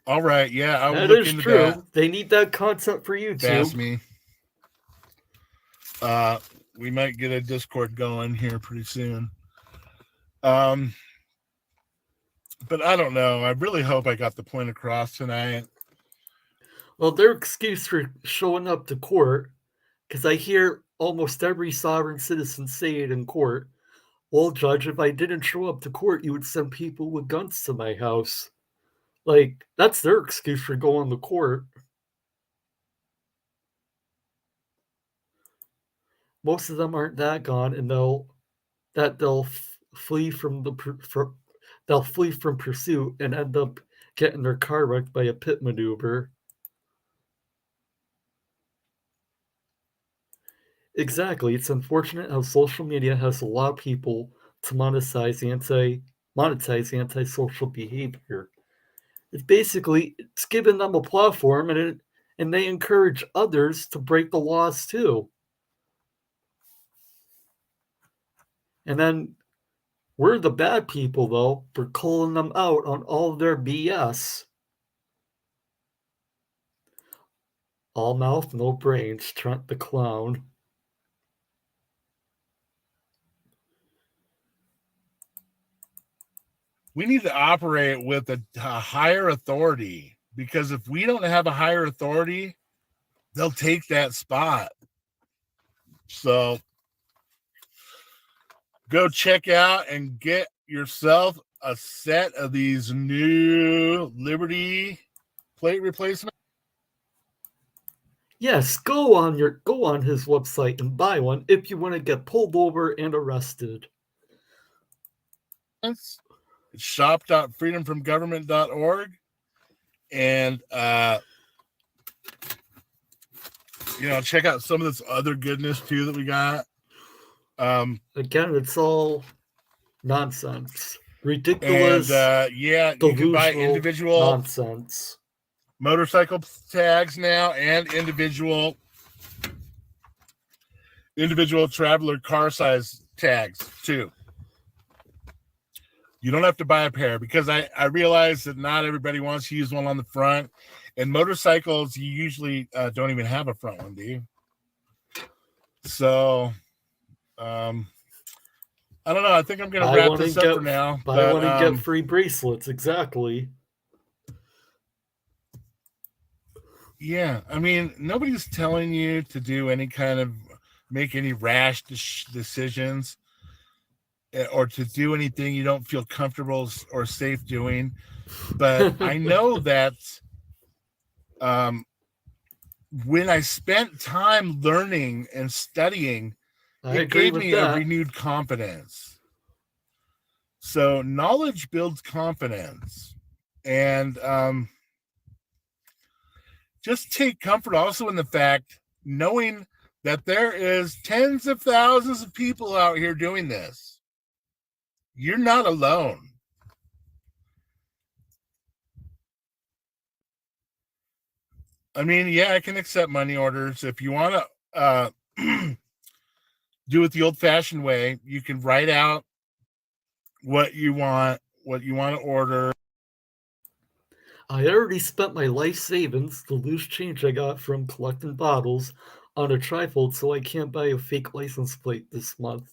All right. Yeah, I will look into true. that. They need that content for YouTube. That's me. We might get a Discord going here pretty soon. But I don't know. I really hope I got the point across tonight. Well, their excuse for showing up to court, because I hear almost every sovereign citizen say it in court. Well, Judge, if I didn't show up to court, you would send people with guns to my house. Like, that's their excuse for going to court. Most of them aren't that gone, and they'll flee from pursuit and end up getting their car wrecked by a pit maneuver. Exactly. It's unfortunate how social media has allowed people to monetize antisocial behavior. It's giving them a platform, and they encourage others to break the laws too. And then we're the bad people, though, for calling them out on all of their BS. All mouth, no brains, Trent the Clown. We need to operate with a higher authority, because if we don't have a higher authority, they'll take that spot. So go check out and get yourself a set of these new Liberty plate replacement. Yes, go on his website and buy one if you want to get pulled over and arrested. It's shop.freedomfromgovernment.org. And check out some of this other goodness too that we got. Again, it's all nonsense. Ridiculous. And you can buy individual nonsense. Motorcycle tags now, and individual traveler car size tags too. You don't have to buy a pair, because I realize that not everybody wants to use one on the front, and motorcycles, you usually don't even have a front one, do you? So, I don't know. I think I'm going to wrap this up for now. Buy one and get free bracelets. Exactly. Yeah. I mean, nobody's telling you to make any rash decisions, or to do anything you don't feel comfortable or safe doing. But I know that when I spent time learning and studying, it gave me a renewed confidence. So knowledge builds confidence. And just take comfort also in the fact, knowing that there is tens of thousands of people out here doing this. You're not alone. I mean, yeah, I can accept money orders. If you want to do it the old-fashioned way, you can write out what you want to order. I already spent my life savings, the loose change I got from collecting bottles, on a trifold, so I can't buy a fake license plate this month.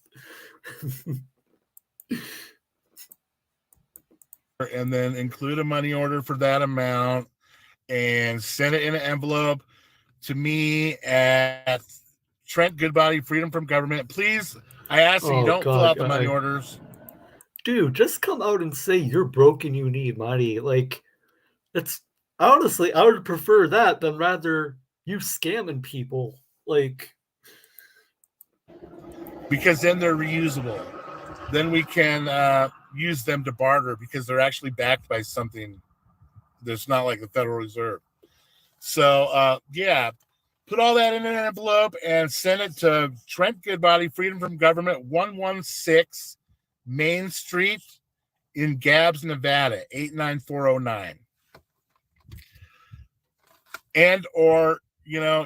And then include a money order for that amount and send it in an envelope to me at Trent Goodbody, Freedom from Government. Please, I ask that you don't fill out the money orders. Dude, just come out and say you're broke and you need money. Like, it's honestly, I would prefer that than rather you scamming people. Like, because then they're reusable. Then we can use them to barter because they're actually backed by something that's not like the Federal Reserve. So, yeah, put all that in an envelope and send it to Trent Goodbody, Freedom from Government, 116 Main Street in Gabbs, Nevada, 89409. And or, you know,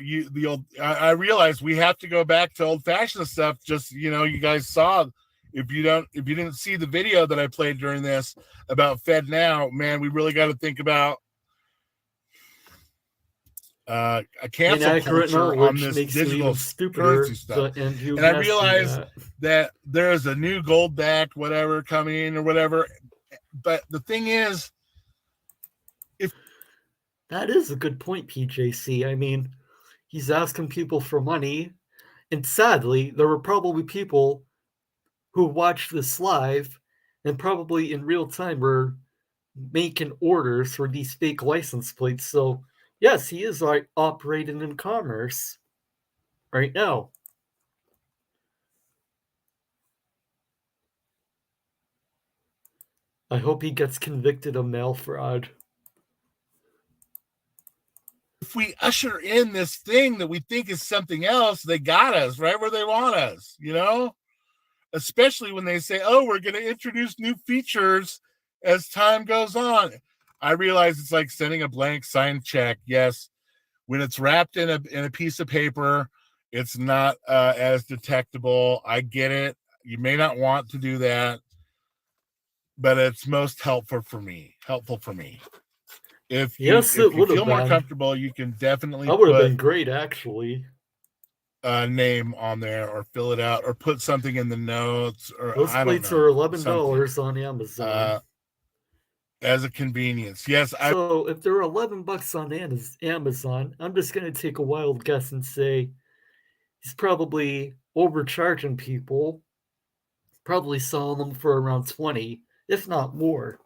I realize we have to go back to old-fashioned stuff. Just, you know, you guys saw, if you didn't see the video that I played during this about Fed Now, man, we really got to think about a cancel culture on this digital currency stuff. And I realize that there is a new gold backed whatever coming or whatever. But the thing is, if that is a good point, PJC. I mean, he's asking people for money, and sadly, there were probably people who watched this live and probably in real time were making orders for these fake license plates. So yes, he is like operating in commerce right now. I hope he gets convicted of mail fraud. If we usher in this thing that we think is something else, they got us right where they want us, you know? Especially when they say, oh, we're going to introduce new features as time goes on. I realize it's like sending a blank signed check. Yes, when it's wrapped in a piece of paper, it's not as detectable. I get it. You may not want to do that, but it's most helpful for me. If you feel more comfortable, you can definitely that would have been great, actually. A name on there or fill it out or put something in the notes. Or those plates are $11 on Amazon. As a convenience. Yes. So if they're $11 on Amazon, I'm just going to take a wild guess and say he's probably overcharging people, probably selling them for around 20, if not more.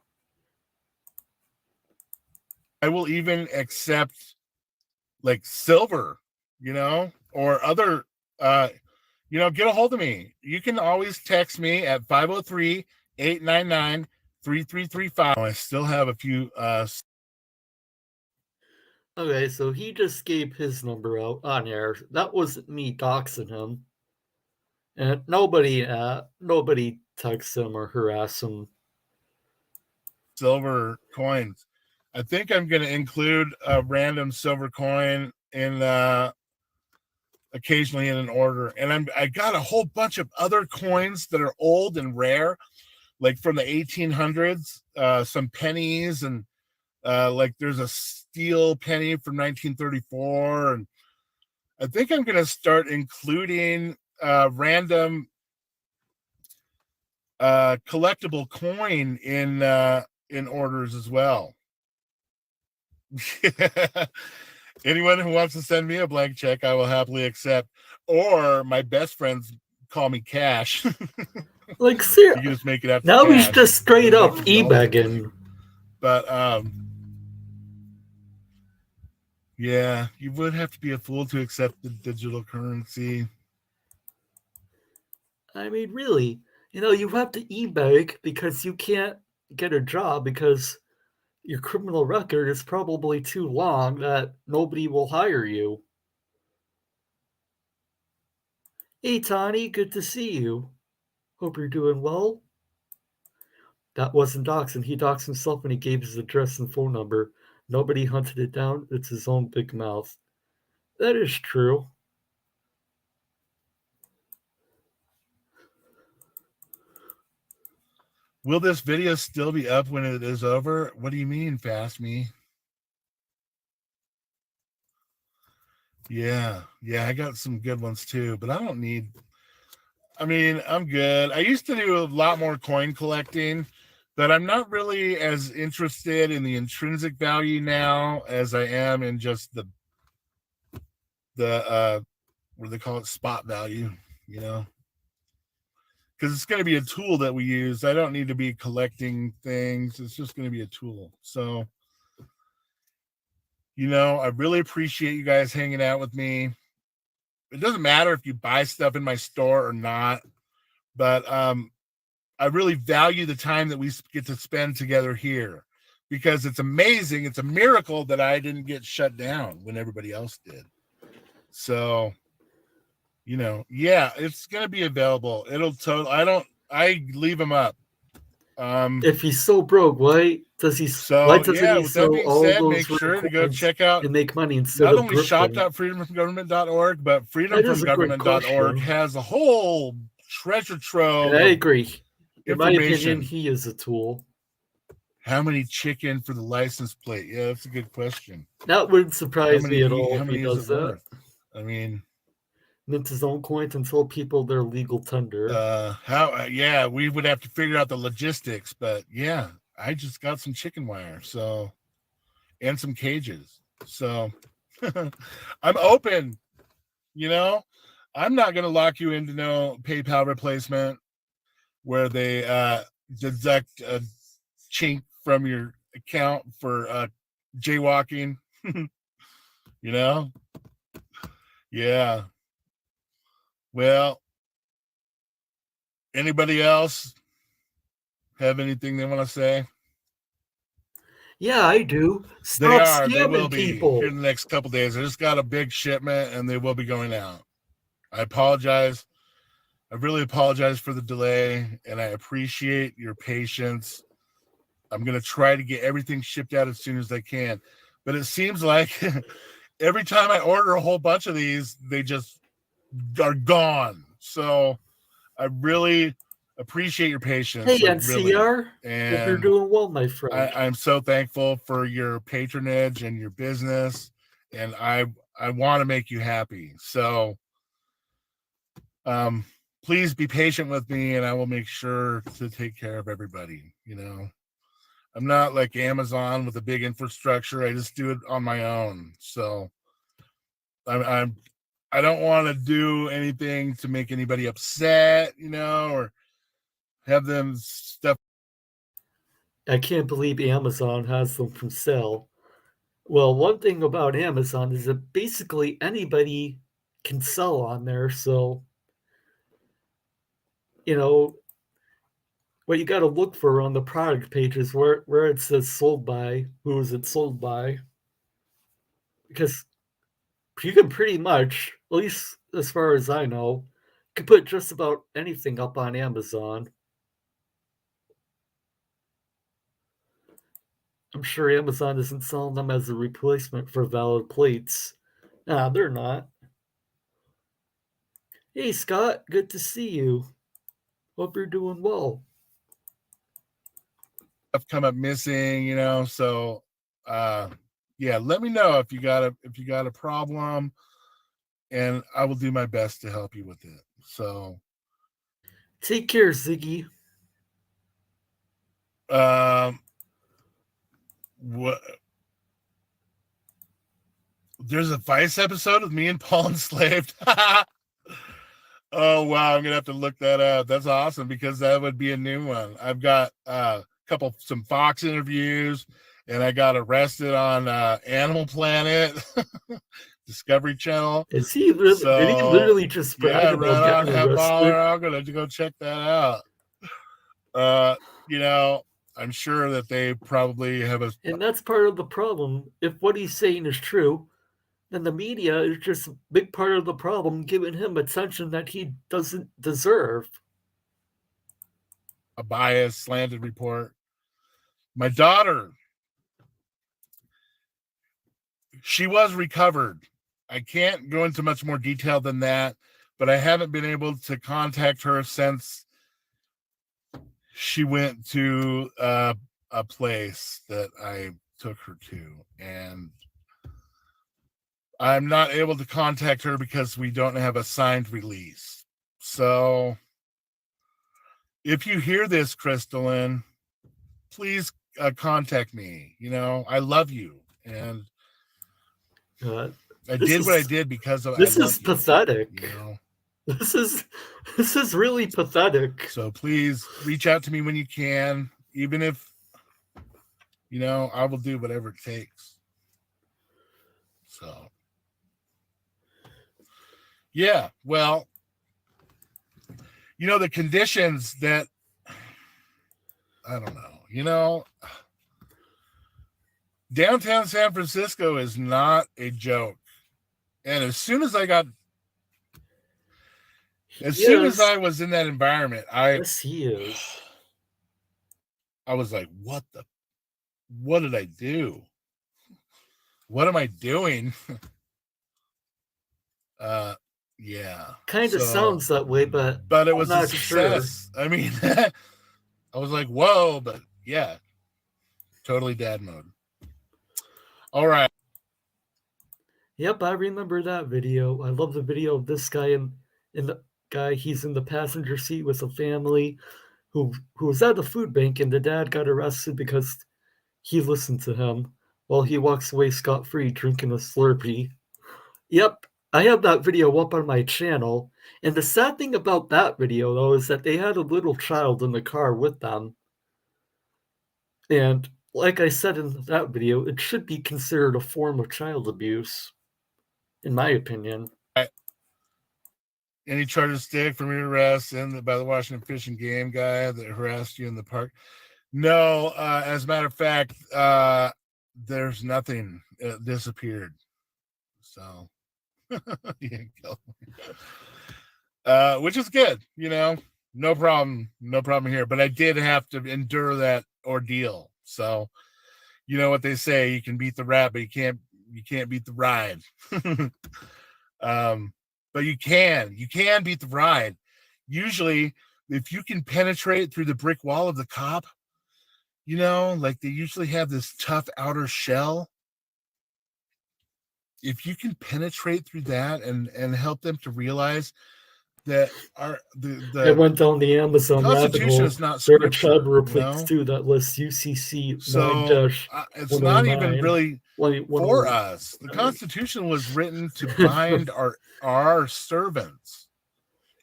I will even accept like silver, you know, or other, you know, get a hold of me. You can always text me at 503-899-3335. I still have a few. Okay, so he just gave his number out on air. That wasn't me doxing him. And nobody texts him or harass him. Silver coins. I think I'm going to include a random silver coin in occasionally in an order. And I got a whole bunch of other coins that are old and rare, like from the 1800s, some pennies, and like there's a steel penny from 1934. And I think I'm going to start including random collectible coin in orders as well. Anyone who wants to send me a blank check, I will happily accept. Or my best friends call me Cash. Like, seriously, you can just make it out. Now he's just straight up e-begging. But yeah, you would have to be a fool to accept the digital currency. I mean, really, you know, you have to e-beg because you can't get a job because your criminal record is probably too long that nobody will hire you. Hey, Tani, good to see you. Hope you're doing well. That wasn't doxing. He doxed himself when he gave his address and phone number. Nobody hunted it down. It's his own big mouth. That is true. Will this video still be up when it is over? What do you mean, Fast Me? Yeah, I got some good ones too, but I don't need. I mean, I'm good. I used to do a lot more coin collecting, but I'm not really as interested in the intrinsic value now as I am in just the what do they call it, spot value, you know, because it's going to be a tool that we use. I don't need to be collecting things. It's just going to be a tool. So, you know, I really appreciate you guys hanging out with me. It doesn't matter if you buy stuff in my store or not, but I really value the time that we get to spend together here, because it's amazing. It's a miracle that I didn't get shut down when everybody else did. So, you know, yeah, it's going to be available. I leave them up. If he's so broke, why doesn't he With that sell being all said, those make sure to go coins check out and make money instead not of only thrifting? shop.freedomfromgovernment.org, but That is a great freedomfromgovernment.org question. has a whole treasure trove. And I agree. In my information. opinion, he is a tool. How many chicken for the license plate? Yeah, that's a good question. That wouldn't surprise me at all How if many he is does it that. worth? I mean, Mint his own coins and tell people they're legal tender. Yeah, we would have to figure out the logistics, but yeah, I just got some chicken wire, so, and some cages. So I'm open, you know. I'm not going to lock you into no PayPal replacement where they deduct a chink from your account for jaywalking. You know? Yeah. Well, anybody else have anything they want to say? Yeah, I do. They Stop will scamming be people. here in the next couple days. I just got a big shipment and they will be going out. I apologize. I really apologize for the delay, and I appreciate your patience. I'm going to try to get everything shipped out as soon as I can. But it seems like every time I order a whole bunch of these, they just are gone. So I really appreciate your patience. Hey, like, NCR, really. hope you're doing well, my friend. I'm so thankful for your patronage and your business, and I want to make you happy. So please be patient with me, and I will make sure to take care of everybody. You know, I'm not like Amazon with a big infrastructure. I just do it on my own. So I don't want to do anything to make anybody upset, you know, or have them stuff. I can't believe Amazon has them for sale. Well, one thing about Amazon is that basically anybody can sell on there. So, you know, what you got to look for on the product pages where it says sold by, who is it sold by? Because you can pretty much, at least as far as I know, you can put just about anything up on Amazon. I'm sure Amazon isn't selling them as a replacement for valid plates. Nah, they're not. Hey, Scott, good to see you. Hope you're doing well. Stuff come up missing, you know. So, yeah, let me know if you got a problem, and I will do my best to help you with it. So, take care, Ziggy. What? There's a Vice episode with me and Paul Enslaved. Oh wow, I'm gonna have to look that up. That's awesome, because that would be a new one. I've got some Fox interviews, and I got arrested on Animal Planet, Discovery Channel. Is he really? So, did he literally just brag about getting arrested? I'm gonna go check that out. You know, I'm sure that they probably have a. And that's part of the problem. If what he's saying is true, then the media is just a big part of the problem, giving him attention that he doesn't deserve. A biased, slanted report. My daughter She was recovered. I can't go into much more detail than that, but I haven't been able to contact her since she went to a place that I took her to, and I'm not able to contact her because we don't have a signed release. So if you hear this, Crystalline, please contact me. You know, I love you, and I did what I did because of this is pathetic. You know? This is really pathetic. So please reach out to me when you can, even if, you know, I will do whatever it takes. So yeah, well, you know, the conditions that, I don't know, you know, downtown San Francisco is not a joke. And as soon as I was in that environment, yes, he is. I was like, what did I do? What am I doing? Yeah. Kind of sounds that way, but it was a success. Sure. I mean, I was like, whoa, but yeah, totally dad mode. All right. Yep, I remember that video. I love the video of this guy in the guy. He's in the passenger seat with a family who was at the food bank, and the dad got arrested because he listened to him while he walks away scot-free drinking a Slurpee. Yep, I have that video up on my channel. And the sad thing about that video, though, is that they had a little child in the car with them. And like I said in that video, it should be considered a form of child abuse, in my opinion. Any charges stick from your arrest by the Washington Fish and Game guy that harassed you in the park? No, as a matter of fact, there's nothing. It disappeared. So, which is good, you know, no problem here. But I did have to endure that ordeal. So, you know what they say: you can beat the rat, but you can't beat the ride. But you can beat the ride. Usually, if you can penetrate through the brick wall of the cop, you know, like they usually have this tough outer shell. If you can penetrate through that and help them to realize that I went down the Amazon rabbit hole. Is not there are child replays, you know? Too that lists UCC. So it's not even really for us. The Constitution was written to bind our servants.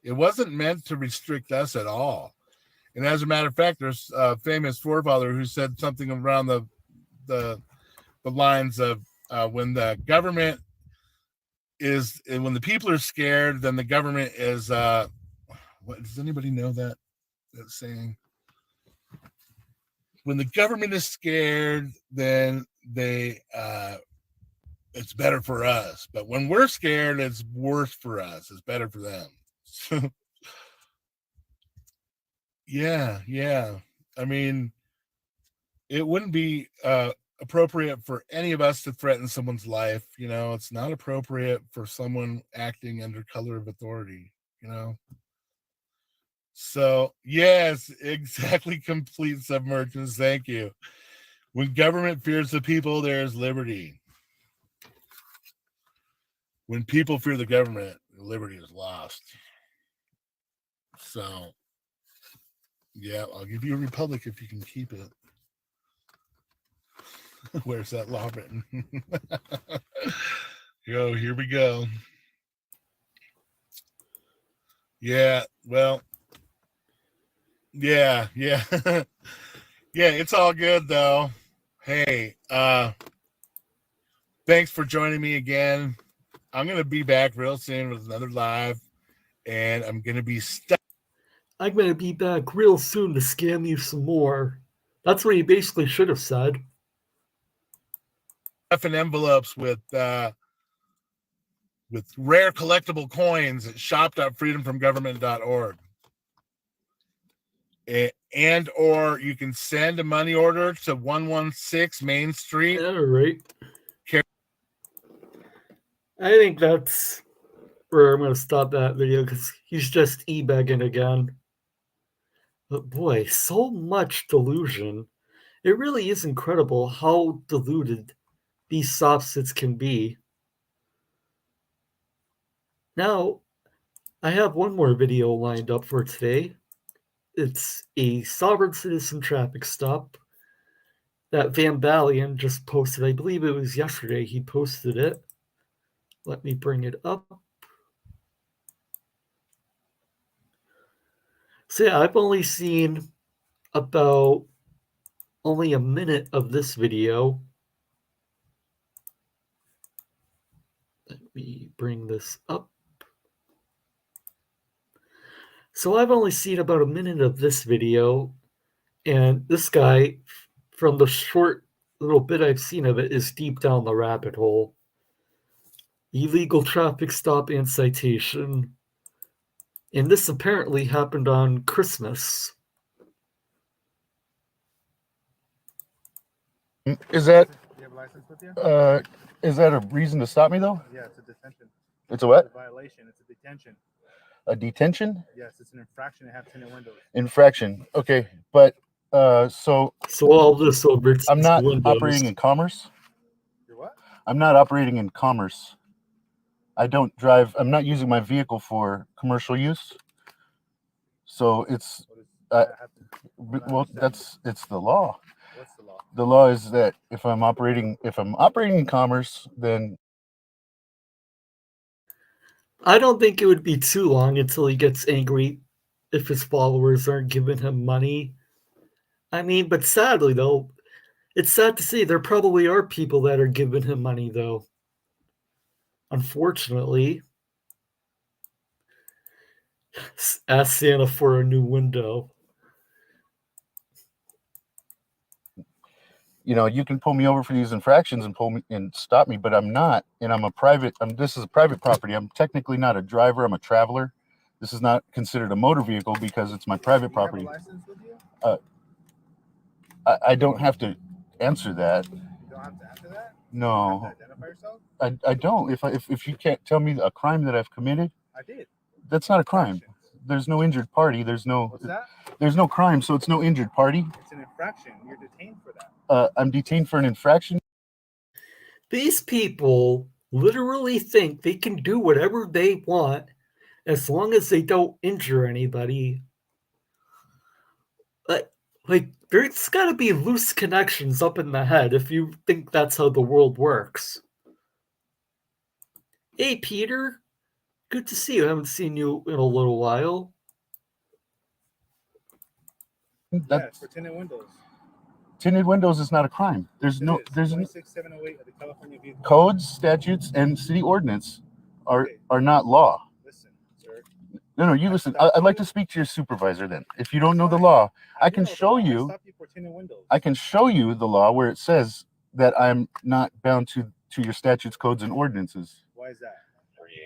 It wasn't meant to restrict us at all. And as a matter of fact, there's a famous forefather who said something around the lines of when the government is, when the people are scared, then the government is what does anybody know that saying? When the government is scared, then they it's better for us. But when we're scared, it's worse for us. It's better for them. So yeah. I mean, it wouldn't be appropriate for any of us to threaten someone's life. You know, it's not appropriate for someone acting under color of authority, you know. So yes, exactly. Complete submergence. Thank you. When government fears the people, there's liberty. When people fear the government, liberty is lost. So yeah, I'll give you a republic if you can keep it. Where's that law written? Yo, here we go. Yeah, well, yeah. Yeah, it's all good though. Hey, thanks for joining me again. I'm gonna be back real soon with another live, and I'm gonna be I'm gonna be back real soon to scam you some more. That's what he basically should have said. Stuffing envelopes with rare collectible coins at shop.freedomfromgovernment.org. And or you can send a money order to 116 Main Street. All right. I think that's where I'm going to stop that video because he's just e-begging again. But boy, so much delusion. It really is incredible how deluded these soft sits can be. Now, I have one more video lined up for today. It's a sovereign citizen traffic stop that Van Balian just posted. I believe it was yesterday he posted it. Let me bring it up. So yeah, I've only seen about only a minute of this video. Let me bring this up. So I've only seen about a minute of this video, and this guy, from the short little bit I've seen of it, is deep down the rabbit hole. Illegal traffic stop and citation. And this apparently happened on Christmas. Is that Do you have a license with you? is that a reason to stop me though? Yeah, it's a detention. It's a what? It's a violation. It's a detention. A detention? Yes, it's an infraction to have tinted windows. Infraction. Okay, but so all this over. I'm not operating in commerce. You're what? I'm not operating in commerce. I don't drive. I'm not using my vehicle for commercial use. So it's well, it's the law. What's the law? The law is that if I'm operating in commerce, then I don't think it would be too long until he gets angry if his followers aren't giving him money. I mean, but sadly though, it's sad to say there probably are people that are giving him money though. Unfortunately. Ask Santa for a new window. you know, you can pull me over for these infractions and pull me and stop me, but I'm not, and I'm a private. This is a private property. I'm technically not a driver. I'm a traveler. This is not considered a motor vehicle because it's my private property. You have a license with you? I don't have to answer that. You don't have to answer that? No, You have to identify yourself? I don't. If you can't tell me a crime that I've committed, I did. that's not a crime. There's no injured party. There's no. What's that? There's no crime, so it's no injured party. It's an infraction. You're detained for that. I'm detained for an infraction. These people literally think they can do whatever they want as long as they don't injure anybody. Like there's got to be loose connections up in the head if you think that's how the world works. Hey, Peter. Good to see you. I haven't seen you in a little while. Yeah, for tinted windows. Tinted windows is not a crime. There's It no. is. There's 26708 of the California Vehicle codes, statutes, and city ordinance are Okay. are not law. Listen, sir. No, you listen. I'd like to speak to your supervisor then. If you don't know the law, I can know the show law. I you. stopped you for tinted windows. I can show you the law where it says that I'm not bound to your statutes, codes, and ordinances Why is that?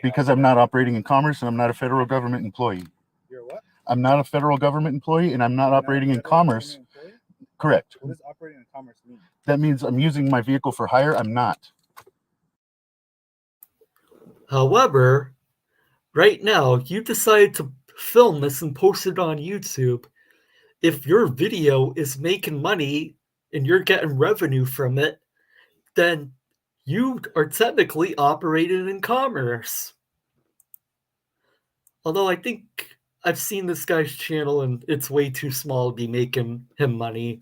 because I'm not operating in commerce and I'm not a federal government employee. You're what? I'm not a federal government employee and I'm not You're operating a in federal commerce. government employee? Correct. What does operating in commerce mean? That means I'm using my vehicle for hire. I'm not. However, right now, you decide to film this and post it on YouTube. If your video is making money and you're getting revenue from it, then you are technically operating in commerce. Although I think I've seen this guy's channel and it's way too small to be making him money.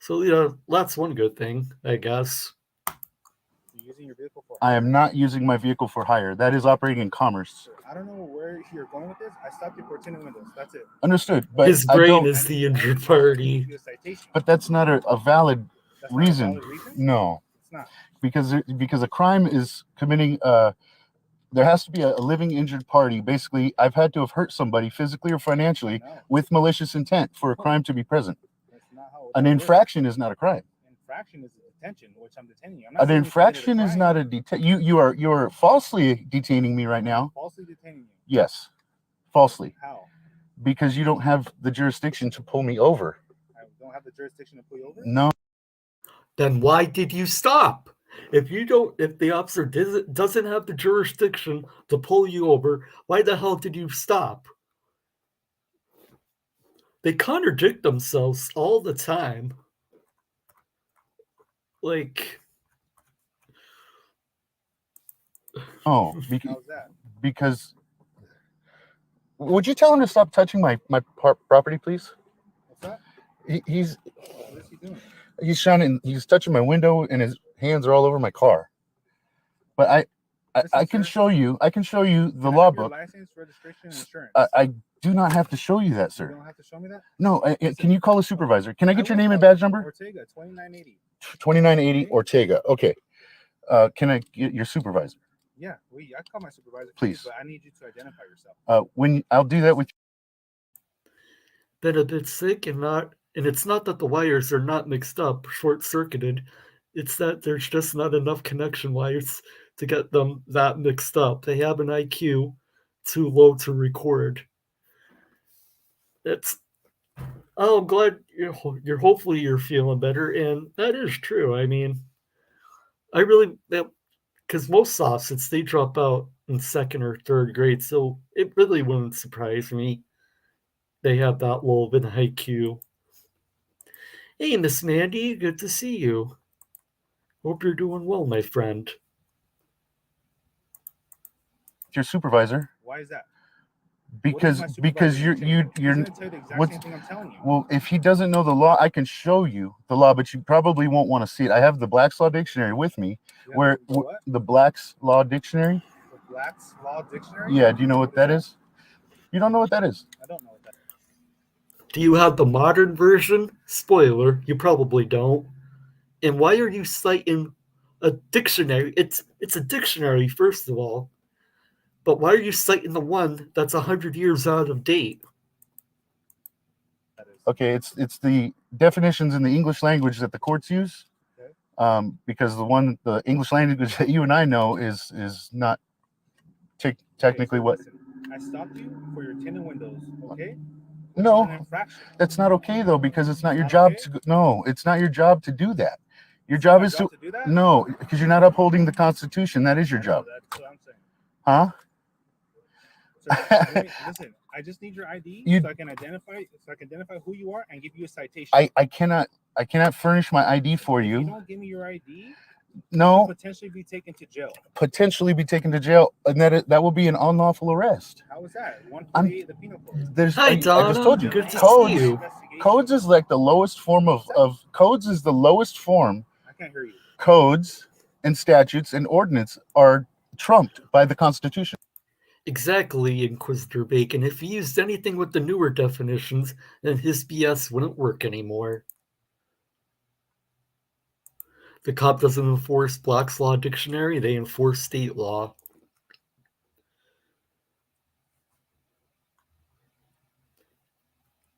So, that's one good thing, I guess. You're using your vehicle for I am not using my vehicle for hire. That is operating in commerce. I don't know where you're going with this. I stopped you for tinted windows. That's it. Understood. But His I brain don't, is the injured party. You a citation. but that's not a valid That's not a reason. valid reason? No, It's not. because a crime is committing. There has to be a living injured party. Basically, I've had to have hurt somebody physically or financially No, with malicious intent for a crime to be present. that's not how An that works. infraction is not a crime. Infraction is a detention, which I'm detaining you. I'm not An saying you infraction committed a is crime. not a detain. You're falsely detaining me right now. Falsely detaining you. Yes, falsely, How? because you don't have the jurisdiction to pull me over. I don't have the jurisdiction to pull you over? No, Then why did you stop? If the officer doesn't have the jurisdiction to pull you over, why the hell did you stop? They contradict themselves all the time. Like, Oh, How's that? because would you tell him to stop touching my property, please? What's that? He's What is he doing? he's touching my window, and his hands are all over my car. But I can show you the law book. License, registration, and insurance. I do not have to show you that, You sir. don't have to show me that? No, can you call a supervisor? Can I get your name and badge number? Ortega, 2980. 2980 Ortega. Okay. Can I get your supervisor? Yeah, I call my supervisor. Please. But I need you to identify yourself. I'll do that with been a bit sick and it's not that the wires are not mixed up, short-circuited. It's that there's just not enough connection wires to get them that mixed up. They have an IQ too low to record. I'm glad you're hopefully you're feeling better, and that is true. I mean, because most sophomores they drop out in second or third grade, so it really wouldn't surprise me they have that low of an IQ. Hey, Miss Mandy, good to see you. Hope you're doing well, my friend. your supervisor. Why is that? Because you're what's thing I'm telling you. Well, if he doesn't know the law, I can show you the law, but you probably won't want to see it. I have the Black's Law Dictionary with me. The Black's Law Dictionary. The Black's Law Dictionary? Yeah, do you know what that is? You don't know what that is? I don't know what that is. Do you have the modern version? Spoiler, you probably don't. And why are you citing a dictionary? It's a dictionary, first of all. But why are you citing the one that's 100 years out of date? Okay, it's the definitions in the English language that the courts use. Okay. Because the English language that you and I know is not technically what. Listen, I stopped you for your tinted windows, okay? No, that's not okay though, because it's not your job to. No, it's not your job to do that. Your job is to. No, because you're not upholding the Constitution. That is your job. That's what I'm saying. Huh? Listen, I just need your ID so I can identify who you are and give you a citation. I cannot furnish my ID for you. If you don't give me your ID, no, you'll potentially be taken to jail. And that will be an unlawful arrest. How is that? 148 the penal code. Hi, Donna. I just told you. Good to see you. Codes is like the lowest form of codes is the lowest form. I can't hear you. Codes and statutes and ordinance are trumped by the Constitution. Exactly, Inquisitor Bacon. If he used anything with the newer definitions, then his BS wouldn't work anymore. The cop doesn't enforce Black's Law Dictionary, they enforce state law.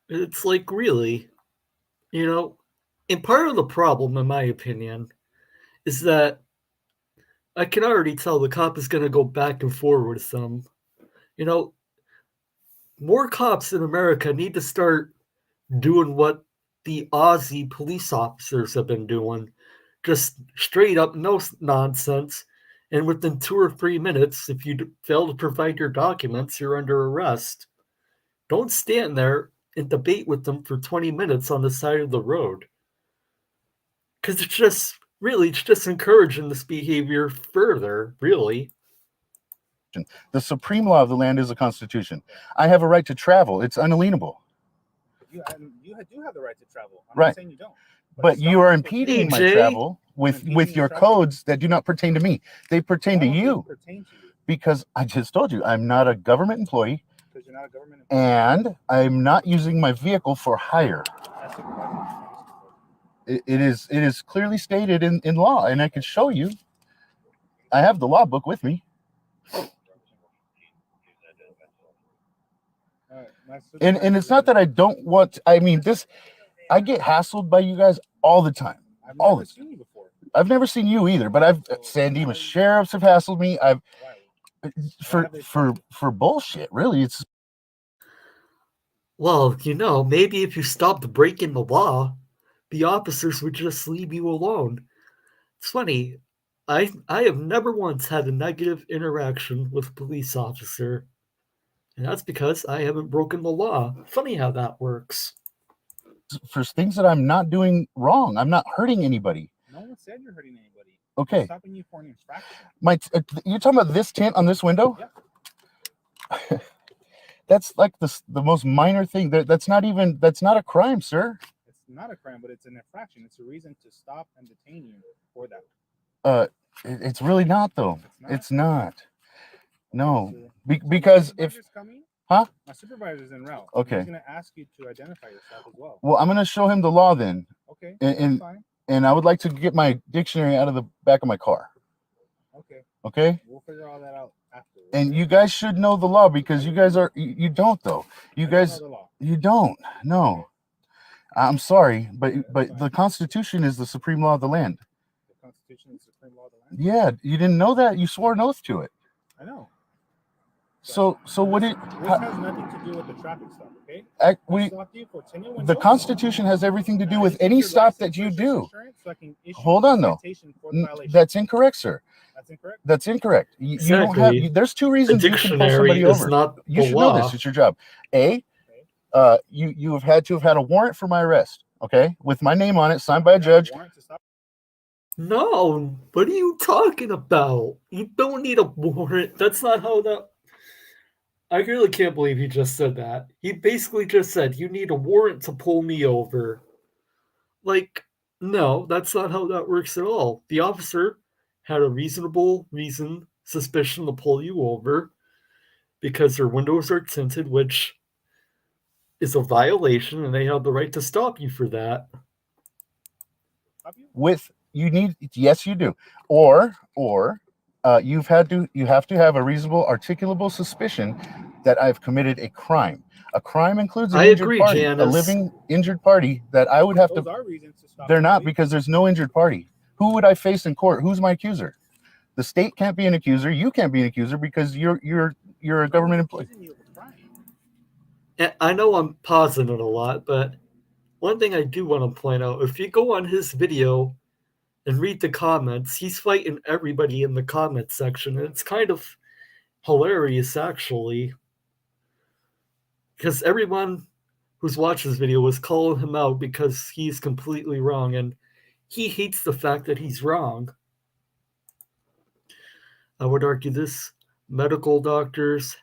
It's like, really, and part of the problem, in my opinion, is that I can already tell the cop is going to go back and forth with them. More cops in America need to start doing what the Aussie police officers have been doing. Just straight up, no nonsense. And within 2 or 3 minutes, if you fail to provide your documents, you're under arrest. Don't stand there and debate with them for 20 minutes on the side of the road. Because it's just encouraging this behavior further, really. The supreme law of the land is the Constitution. I have a right to travel. It's unalienable. You do have the right to travel. I'm right. not saying you don't. But you are impeding my travel with your codes that do not pertain to me. They pertain to you. Because I just told you, I'm not a government employee. Because you're not a government employee. And I'm not using my vehicle for hire. It is clearly stated in law, and I can show you. I have the law book with me. And it's not that I don't want. I get hassled by you guys all the time. I've never seen you either, but San Dimas sheriffs have hassled me. For bullshit, really. It's well, maybe if you stopped breaking the law, the officers would just leave you alone. It's funny. I have never once had a negative interaction with a police officer. And that's because I haven't broken the law. Funny how that works. For things that I'm not doing wrong. I'm not hurting anybody. No one said you're hurting anybody. Okay. We're stopping you for an infraction. You're talking about this tint on this window? Yeah. That's like the most minor thing. That's not a crime, sir. It's not a crime, but it's an infraction. It's a reason to stop and detain you for that. It's really not though. It's not. No, So, because if coming, huh? My supervisor's en route. Okay. He's gonna ask you to identify yourself as well. Well, I'm gonna show him the law then. Okay. And fine. And I would like to get my dictionary out of the back of my car. Okay. Okay. We'll figure all that out after. And you guys should know the law because you guys are you don't though. You guys you don't. No. I'm sorry, but the Constitution is the supreme law of the land. The Constitution is the supreme law of the land? Yeah, you didn't know that? You swore an oath to it. I know. So what it This has nothing to do with the traffic stop, okay? I stopped you for tinted windows. the Constitution has everything to do with any stop that you do. So I can issue Hold on though. That's incorrect, sir. That's incorrect. That's incorrect. You don't Exactly. have. There's two reasons The you can pull dictionary somebody is over. not You the should know law. this. It's your job. You have had to have had a warrant for my arrest. Okay, with my name on it, signed by a judge. No, what are you talking about? You don't need a warrant. That's not how that. I really can't believe he just said that. He basically just said, you need a warrant to pull me over. Like, no, that's not how that works at all. The officer had a reasonable suspicion to pull you over because their windows are tinted, which is a violation, and they have the right to stop you for that. Yes, you do. Or you have to have a reasonable, articulable suspicion that I've committed a crime. A crime includes an injured party, Janice. A living injured party that I would have Those are reasons to stop. They're not, because there's no injured party. Who would I face in court? Who's my accuser? The state can't be an accuser. You can't be an accuser because you're a government employee. I know I'm pausing it a lot, but one thing I do want to point out, if you go on his video and read the comments, he's fighting everybody in the comment section, and it's kind of hilarious, actually, because everyone who's watched this video was calling him out because he's completely wrong, and he hates the fact that he's wrong. I would argue this medical doctors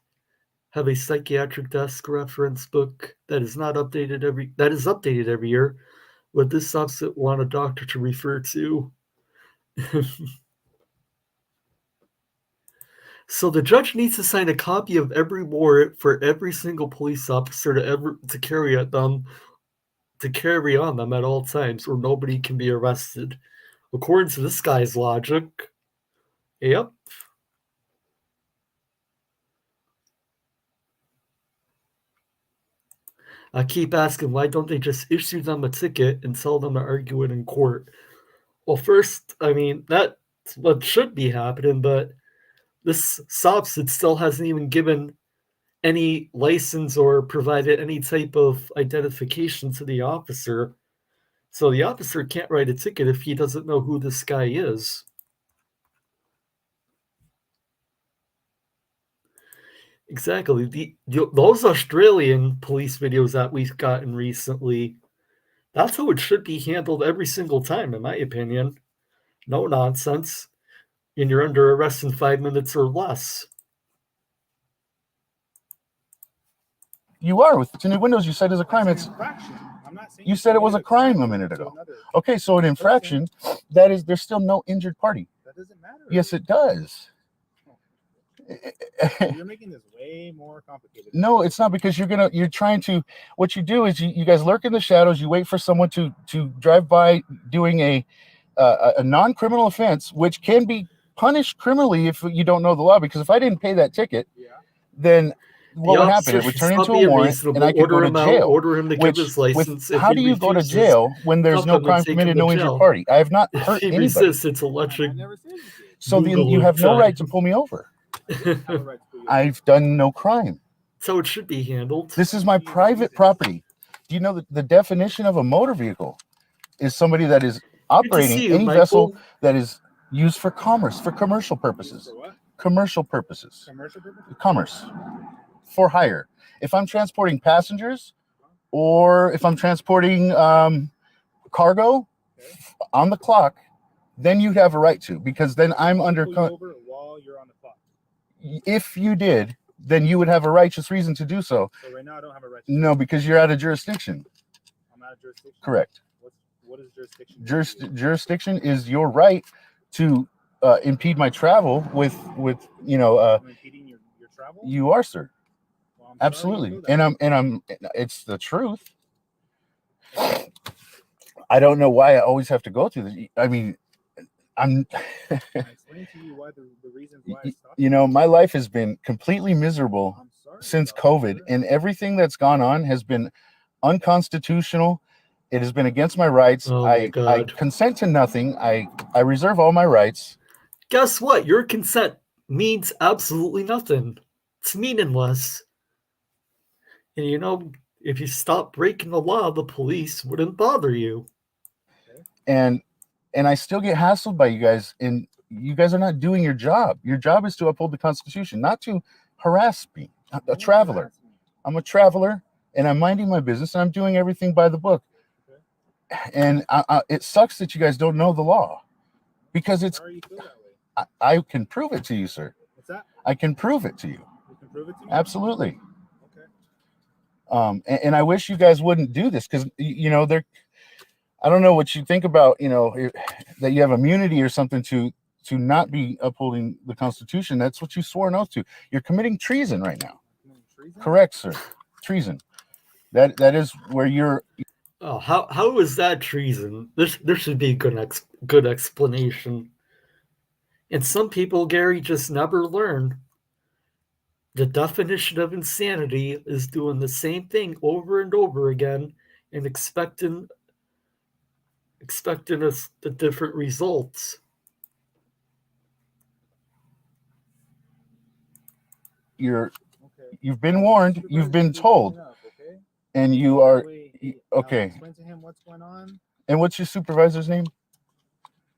have a psychiatric desk reference book that is updated every year. Would this subset want a doctor to refer to? So the judge needs to sign a copy of every warrant for every single police officer to carry on them at all times, or nobody can be arrested. According to this guy's logic. Yep. I keep asking, why don't they just issue them a ticket and tell them to argue it in court? Well, first, I mean, that's what should be happening, but this SOPSID still hasn't even given any license or provided any type of identification to the officer. So the officer can't write a ticket if he doesn't know who this guy is. Exactly. Those Australian police videos that we've gotten recently, that's how it should be handled every single time, in my opinion. No nonsense. And you're under arrest in 5 minutes or less. You are with tinted windows. You said it's a crime. You said it was a crime a minute ago. Okay, so an infraction, there's still no injured party. That doesn't matter. Yes, it does. You're making this way more complicated. No, it's not, because what you do is you guys lurk in the shadows. You wait for someone to drive by doing a non-criminal offense, which can be punished criminally if you don't know the law. Because if I didn't pay that ticket, then what would happen? It would turn into a warrant, and I could go to jail. Order him to give his license. How do you go to jail when there's no crime committed, no injured party? I have not hurt anybody. Resists, it's electric. So then you have no right to pull me over. I've done no crime. So it should be handled. This is my private property. Do you know that the definition of a motor vehicle is somebody that is operating any vessel that is Used for commerce, for commercial purposes. For what? Commercial purposes. Commercial purposes? Commerce. For hire. If I'm transporting passengers or if I'm transporting cargo on the clock, then you'd have a right to, because then I'm under. Pull you over while you're on the clock. If you did, then you would have a righteous reason to do so. So right now I don't have a right. No, because you're out of jurisdiction. I'm out of jurisdiction. Correct. What is jurisdiction? Jurisdiction is your right to impede my travel with I'm impeding your travel? You are, sir. Well, Absolutely. And I'm it's the truth. I don't know why I always have to go through this. I mean, I'm explain to you why the reasons why I stopped. My life has been completely miserable since COVID, and everything that's gone on has been unconstitutional. It has been against my rights. I consent to nothing. I reserve all my rights. Guess what? Your consent means absolutely nothing. It's meaningless. And if you stop breaking the law, the police wouldn't bother you. And I still get hassled by you guys, and you guys are not doing your job. Your job is to uphold the Constitution, not to harass me. I'm a traveler. I'm a traveler, and I'm minding my business, and I'm doing everything by the book. And it sucks that you guys don't know the law, because it's. I can prove it to you, sir. What's that? I can prove it to you. You can prove it to me? Absolutely. Okay. And I wish you guys wouldn't do this, because they're. I don't know what you think about that you have immunity or something to not be upholding the Constitution. That's what you swore an oath to. You're committing treason right now. Treason? Correct, sir. Treason. That is where you're. Oh, how is that treason? There should be a good explanation. And some people, Gary, just never learn. The definition of insanity is doing the same thing over and over again and expecting us the different results. You've been warned. You've been told, and you are okay. Explain to him what's going on. And what's your supervisor's name?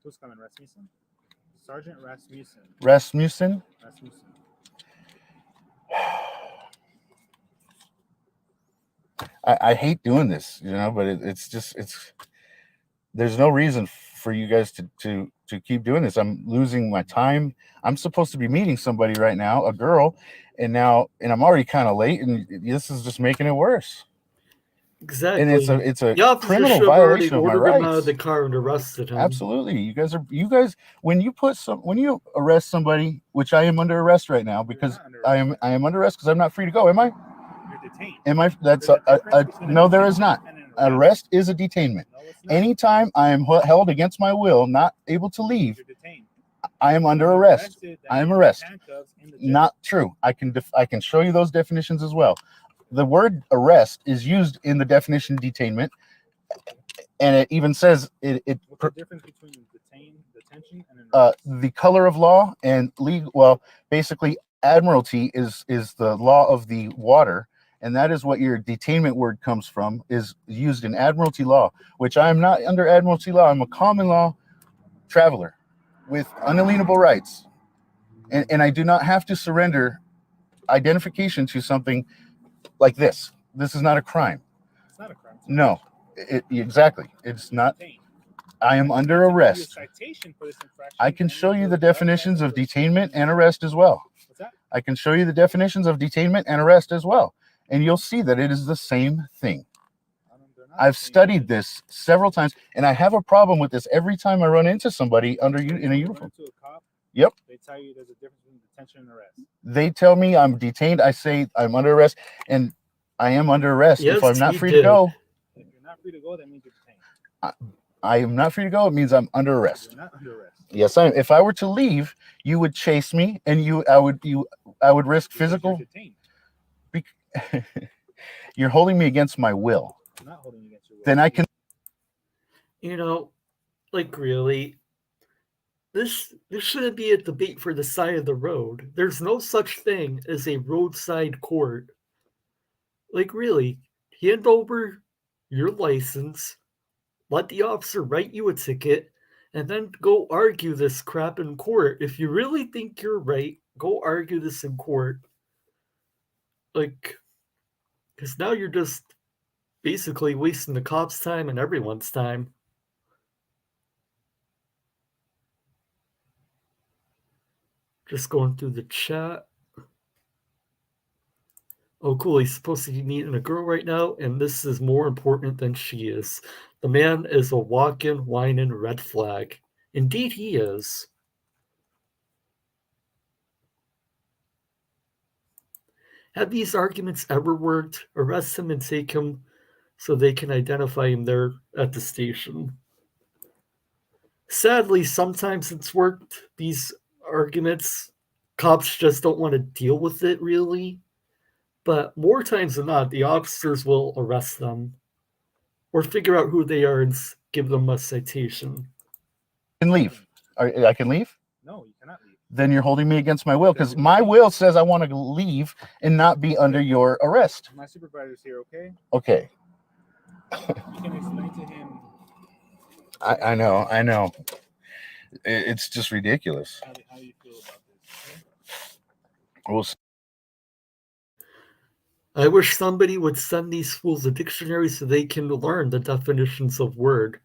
Who's coming? Rasmussen. Sergeant Rasmussen. Rasmussen. Rasmussen. I hate doing this, but it's there's no reason for you guys to keep doing this. I'm losing my time. I'm supposed to be meeting somebody right now, a girl, and I'm already kind of late, and this is just making it worse. Exactly. And it's a criminal violation of my rights. Him out of the car and arrested him. Absolutely. You guys when you arrest somebody, which I am under arrest right now because I am under arrest because I'm not free to go. Am I? You're detained. Am I? That's no, there is not. Arrest is a detainment. No, anytime I am held against my will, not able to leave, I am under arrest. I am arrested. Not true. I can show you those definitions as well. The word arrest is used in the definition detainment, and it even says it. What's the difference between detention and arrest? The color of law and legal. Well, basically, admiralty is the law of the water, and that is what your detainment word comes from. Is used in admiralty law, which I am not under admiralty law. I'm a common law traveler with unalienable rights, and I do not have to surrender identification to something like this. This is not a crime. It's not a crime. No, exactly. It's not. I am under arrest. I can show you the definitions of detainment and arrest as well. What's that? I can show you the definitions of detainment and arrest as well, and you'll see that it is the same thing. I've studied this several times, and I have a problem with this every time I run into somebody in a uniform. Yep. They tell you there's a difference between detention and arrest. They tell me I'm detained. I say I'm under arrest, and I am under arrest. Yes, if I'm not free to go, if you're not free to go, that means you're detained. I am not free to go. It means I'm under arrest. You're not under arrest. Yes, I am. If I were to leave, you would chase me, and I would risk physical. You're holding me against my will. I'm not holding you against your will. Then I can. Really. This shouldn't be a debate for the side of the road. There's no such thing as a roadside court. Really, hand over your license, let the officer write you a ticket, and then go argue this crap in court. If you really think you're right, go argue this in court. Like, because now you're just basically wasting the cops' time and everyone's time. Just going through the chat. Oh, cool. He's supposed to be meeting a girl right now, and this is more important than she is. The man is a walking, whining red flag. Indeed, he is. Have these arguments ever worked? Arrest him and take him so they can identify him there at the station. Sadly, sometimes it's worked. These arguments, cops just don't want to deal with it, really. But more times than not, the officers will arrest them or figure out who they are and give them a citation. I can leave. I can leave? No, you cannot leave. Then you're holding me against my will, because my will says I want to leave and not be under your arrest. My supervisor's here, okay? Okay. You can explain to him. I know. It's just ridiculous. How do you feel about this? Okay? We'll see. I wish somebody would send these fools a dictionary so they can learn the definitions of word.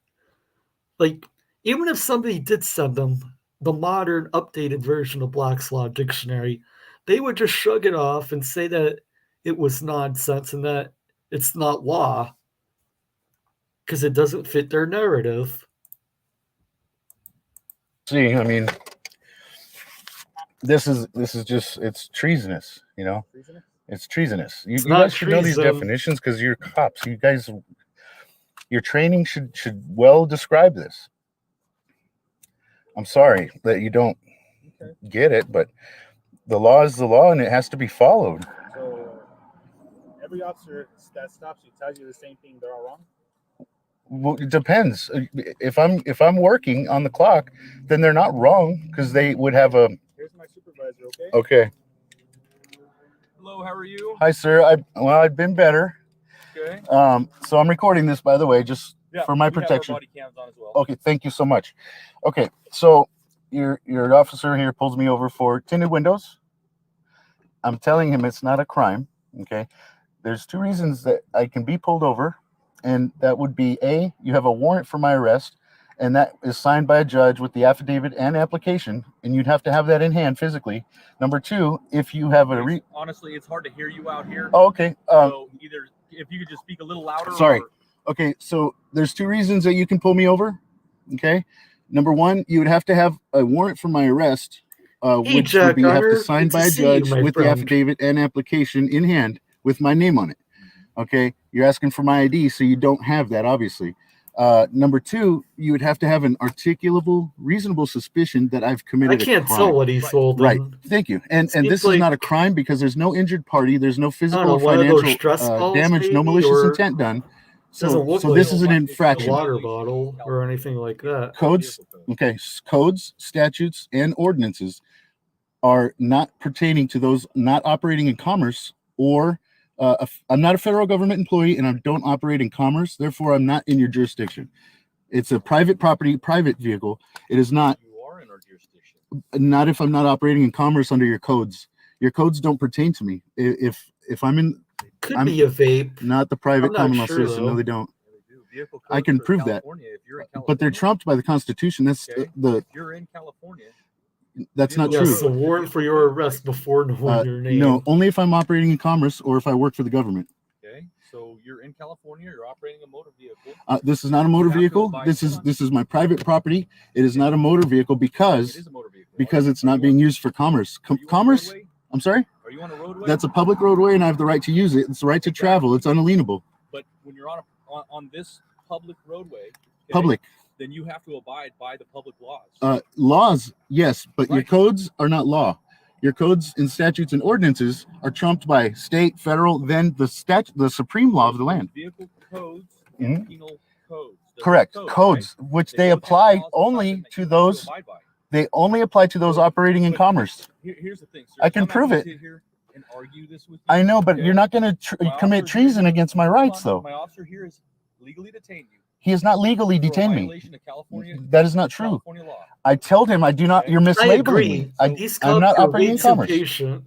Like, even if somebody did send them the modern, updated version of Black's Law Dictionary, they would just shrug it off and say that it was nonsense and that it's not law because it doesn't fit their narrative. See, I mean, this is just, it's treasonous, you know? Treasonous? It's treasonous. You not guys should know these treason. definitions because you're cops. You guys, your training should well describe this. I'm sorry that you don't get it, but the law is the law and it has to be followed. So every officer that stops you tells you the same thing. They're all wrong. Well, it depends. If I'm working on the clock, then they're not wrong because they would have a. Here's my supervisor. Okay. Okay. Hello, how are you? Hi, sir. I've been better. Okay. So I'm recording this, by the way, just for my we have our protection. body cams on as well. Okay, thank you so much. Okay, so your officer here pulls me over for tinted windows. I'm telling him it's not a crime. Okay, there's two reasons that I can be pulled over, and that would be A, you have a warrant for my arrest, and that is signed by a judge with the affidavit and application, and you'd have to have that in hand physically. Number two, if you have a honestly, it's hard to hear you out here. Oh, okay. So either if you could just speak a little louder. Sorry. Okay, so there's two reasons that you can pull me over. Okay, number one, you would have to have a warrant for my arrest, which would be have to sign by a judge with the affidavit and application in hand with my name on it. Okay, you're asking for my ID, so you don't have that, obviously. Number two, you would have to have an articulable, reasonable suspicion that I've committed. I can't a crime. tell what he sold. Right. Thank you. And this is not a crime because there's no injured party, there's no physical or financial damage, no malicious intent done. So this is an infraction. A water bottle or anything like that. Codes, okay, codes, statutes, and ordinances are not pertaining to those not operating in commerce or. I'm not a federal government employee and I don't operate in commerce. Therefore, I'm not in your jurisdiction. It's a private property, private vehicle. It is not. You are in our jurisdiction. Not if I'm not operating in commerce under your codes. Your codes don't pertain to me. If I'm in. Could be a vape. Not the private common law sure, citizen. though. No, they don't. I can prove that. But they're trumped by the Constitution. That's If you're in California. That's not Yes, true. a warrant for your arrest before knowing your name. No, only if I'm operating in commerce or if I work for the government. Okay, so you're in California. You're operating a motor vehicle. This is not a motor vehicle. This is my private property. It is not a motor vehicle because it's not being used for commerce. Commerce? I'm sorry? Are you on a roadway? That's a public roadway, and I have the right to use it. It's the right to travel. It's unalienable. But when you're on this public roadway, Public. then you have to abide by the public laws. Laws, yes, but your codes are not law. Your codes and statutes and ordinances are trumped by state, federal, then the supreme law of the land. Vehicle codes and penal codes. Correct. Codes, right? Which they apply only to those. They only apply to those operating in commerce. Here's the thing, sir. I can prove it. Here and argue this with you. I know, but you're not going to commit treason against my rights, though. My officer here is legally detained you. He has not legally For a detained me. violation of California, That is not true. California law. I told him I do not. Okay. You're I mislabeling agree. me. These I'm not cops are operating way in too commerce. patient.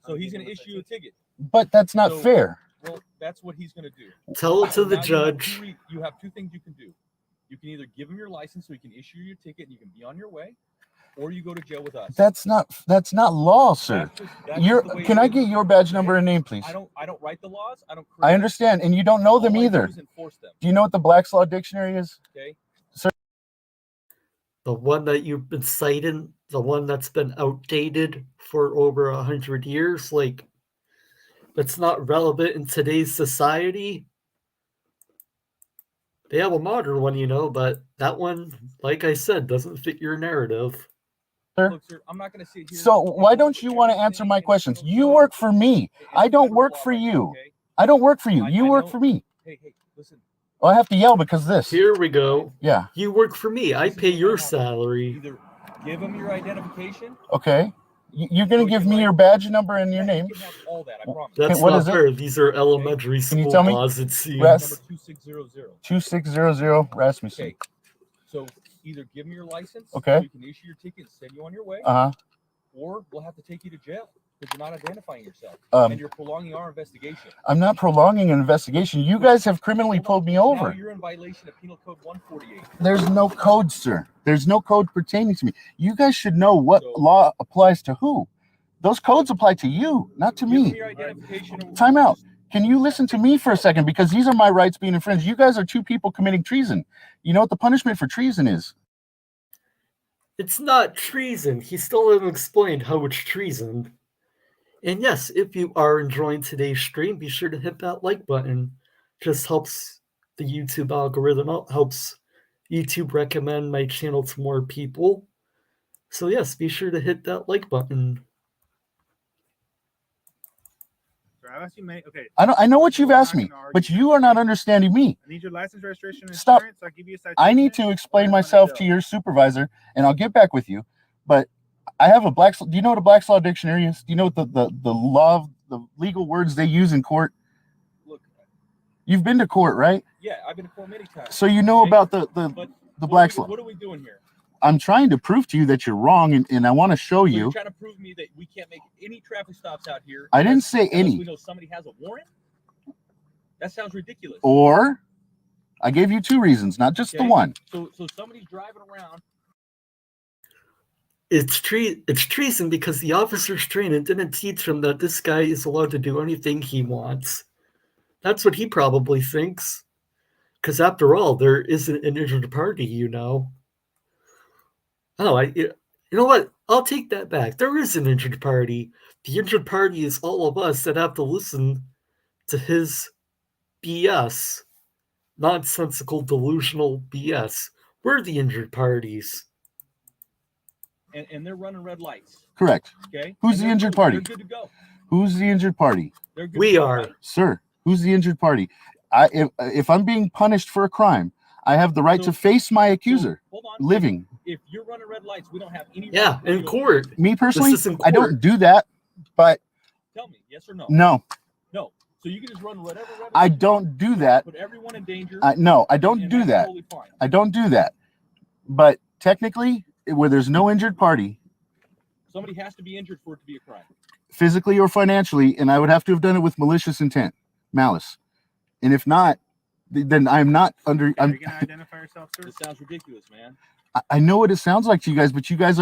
So he's going to issue you a ticket. But that's not So- fair. Well, that's what he's going to do. Tell it So to the now judge. You have two things you can do. You can either give him your license so he can issue you a ticket and you can be on your way, or you go to jail with us. That's not law, sir. That's just the way Can it I is. get your badge number and name, please? I don't write the laws. I don't. I create understand, and you don't know them All I do either. is enforce them. Do you know what the Black's Law Dictionary is? Okay. The one that you've been citing, the one that's been outdated for over 100 years, like, that's not relevant in today's society. They have a modern one, but that one, like I said, doesn't fit your narrative. Look, sir, I'm not going to sit here. So why don't you want to answer my questions? You work for me. I don't work for you. I don't work for you. You work for me. Hey, listen. Oh, I have to yell because this. Here we go. Yeah. You work for me. I pay your salary. Either give him your identification. Okay. You're going to give me your badge number and your name. You can have all that, I promise. That's what not is it? fair. These are elementary Can you school tell me? laws, it seems. Res- Number 2600. 2600 Rasmussen. Okay. So either give me your license. Okay. So we can issue your ticket and send you on your way. Uh-huh. Or we'll have to take you to jail because you're not identifying yourself. Um, and you're prolonging our investigation. I'm not prolonging an investigation. You guys have criminally pulled me over. Now you're in violation of Penal Code 148. There's no code, sir. There's no code pertaining to me. You guys should know what law applies to who. Those codes apply to you, not to Give me me. your identification or- Time out. Can you listen to me for a second? Because these are my rights being infringed. You guys are two people committing treason. You know what the punishment for treason is? It's not treason. He still hasn't explained how it's treason. And yes, if you are enjoying today's stream, be sure to hit that like button. Just helps the YouTube algorithm out, helps YouTube recommend my channel to more people. So yes, be sure to hit that like button. Okay. I know what you've asked me, but you are not understanding me. I need your license, registration, and Stop. insurance. I'll give you a citation. I need to explain myself to your supervisor, and I'll get back with you. But I have a Black's. Do you know what a Black's Law Dictionary is? Do you know what the law, the legal words they use in court? Look, You've been to court, right? yeah, I've been to court many times. So you know Okay? about But the Black's Law. What are we doing here? I'm trying to prove to you that you're wrong, and I want to show So you. you're trying to prove me that we can't make any traffic stops out here. I didn't say unless any. We know somebody has a warrant. That sounds ridiculous. Or I gave you two reasons, not just the Okay? one. So somebody's driving around. It's treason because the officer's training didn't teach him that this guy is allowed to do anything he wants. That's what he probably thinks. Because after all, there isn't an injured party, Oh, you know what? I'll take that back. There is an injured party. The injured party is all of us that have to listen to his BS. Nonsensical, delusional BS. We're the injured parties. And they're running red lights. Correct. Okay. Who's And the they're injured good. party? They're good to go. Who's the injured party? They're good We to go, are. right? Sir, who's the injured party? If I'm being punished for a crime, I have the right So- to face my accuser Hold on. living. If you're running red lights, we don't have any. Yeah, right to in you. court. Me personally, This is in I don't court. do that, but Tell me, yes or no? no, No. So you can just run whatever red I lights, don't do that. put everyone in danger. No, I don't and do that's that. Totally fine. I don't do that. But technically, where there's no injured party, Somebody has to be injured for it to be a crime. physically or financially, and I would have to have done it with malicious intent, malice. And if not, then I'm not under. Are you gonna identify yourself, sir? This sounds ridiculous, man. I know what it sounds like to you guys, but you guys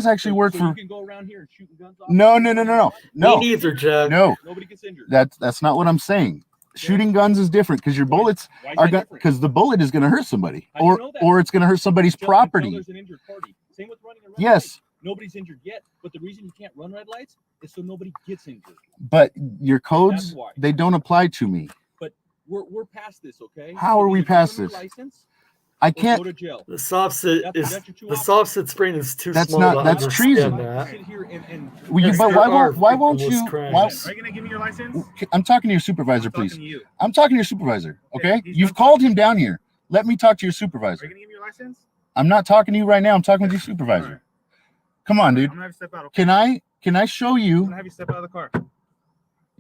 actually work so for. you can go around here and shooting guns off. No. Me neither, Jack. No, Nobody gets injured. that's not what I'm saying. Shooting guns is different because your bullets Why is are that going different? because the bullet is going to hurt somebody, How do you know that? or it's going to hurt somebody's Until property. there's an injured party. Same with running a red Yes, light. Nobody's injured yet, but the reason you can't run red lights is so nobody gets injured. but your codes That's why. they don't apply to me. We're past this, okay? How are we Either past give them this? your License I or can't. go to jail. The soft sit That's- is that's your two the options. soft sit brain is too That's small not- to that's understand treason. that. Sit here and Well, Yes, but there why are won't victimless you? crimes. Are you gonna give me your license? I'm talking to your supervisor, I'm talking please. to you. I'm talking to your supervisor. Okay, he's you've not called him down here. Let me talk to your Are supervisor. you gonna give me your license? I'm not talking to you right now. I'm talking with your All supervisor. right. Come on, I'm dude. gonna have you step out. Okay? Can I show I'm you? gonna have you step out of the car.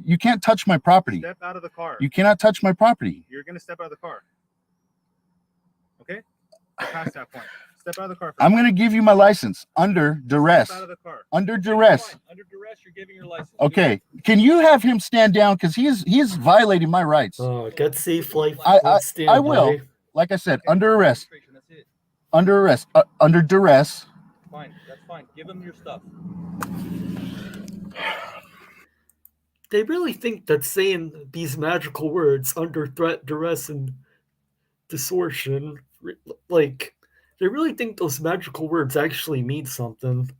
You can't touch my property. Step out of the car. You cannot touch my property. You're gonna step out of the car. Okay? Past that point. Step out of the car. I'm going to give you my license under duress. Step out of the car. Under duress. Fine. Under duress, you're giving your license. Okay. Can you have him stand down? Because he's violating my rights. Get safe life. I will. Like I said, under arrest. That's it. Under arrest. Under duress. Fine. That's fine. Give him your stuff. They really think that saying these magical words under threat, duress, and distortion, like, they really think those magical words actually mean something.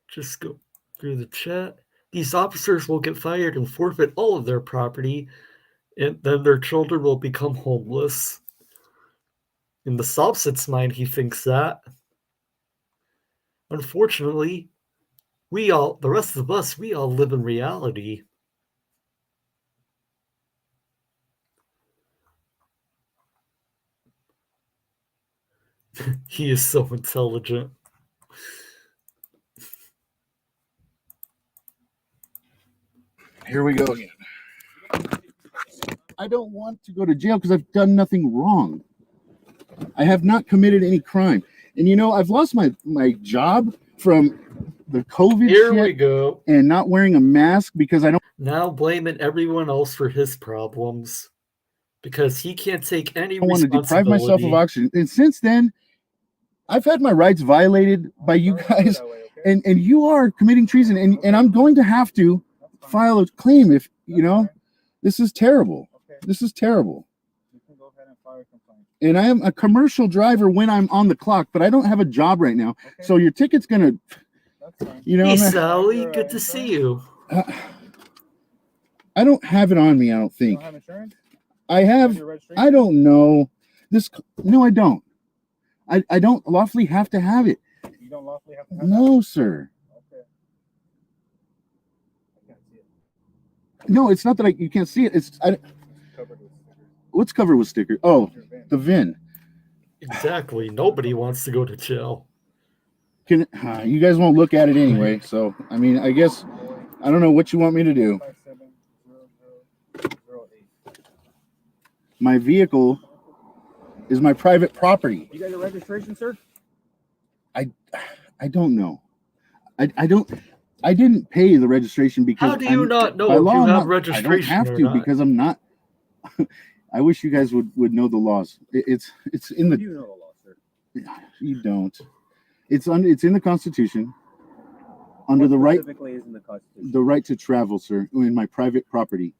Just go through the chat. These officers will get fired and forfeit all of their property, and then their children will become homeless. In the Sobsit's mind, he thinks that. Unfortunately, the rest of us, we all live in reality. He is so intelligent. Here we go again. I don't want to go to jail because I've done nothing wrong. I have not committed any crime. And I've lost my job from the COVID Here shit we go. and not wearing a mask because I don't. Now blaming everyone else for his problems because he can't take any want to responsibility. deprive myself of oxygen. And since then, I've had my rights violated by you guys, and you are committing treason, and I'm going to have to file a claim if this is terrible. This is terrible. You can go ahead and file a complaint. And I am a commercial driver when I'm on the clock, but I don't have a job right now. Okay. So your ticket's gonna, That's fine. Hey, Sally, good to see you. I don't have it on me. I don't You think don't have insurance? I have. Your registration? I don't know this. No, I don't. I don't lawfully have to have it. You don't lawfully have to have No, sir. that? Okay. I can't see it. No, it's not that you can't see it. It's Covered with stickers. what's covered with stickers. Oh, Your VIN. the VIN. Exactly. Nobody wants to go to jail. You guys won't look at it anyway. So I mean, I guess I don't know what you want me to do. 570008. My vehicle is my private property. You got your registration, sir? I don't know. I don't. I didn't pay the registration because. How do you not know by if law, you I'm have not- registration I don't have or to not? because I'm not. I wish you guys would know the laws. It's in the. You know the law, sir. You don't. It's in the Constitution. Under the right, Specifically is in the Constitution. the right to travel, sir, in my private property,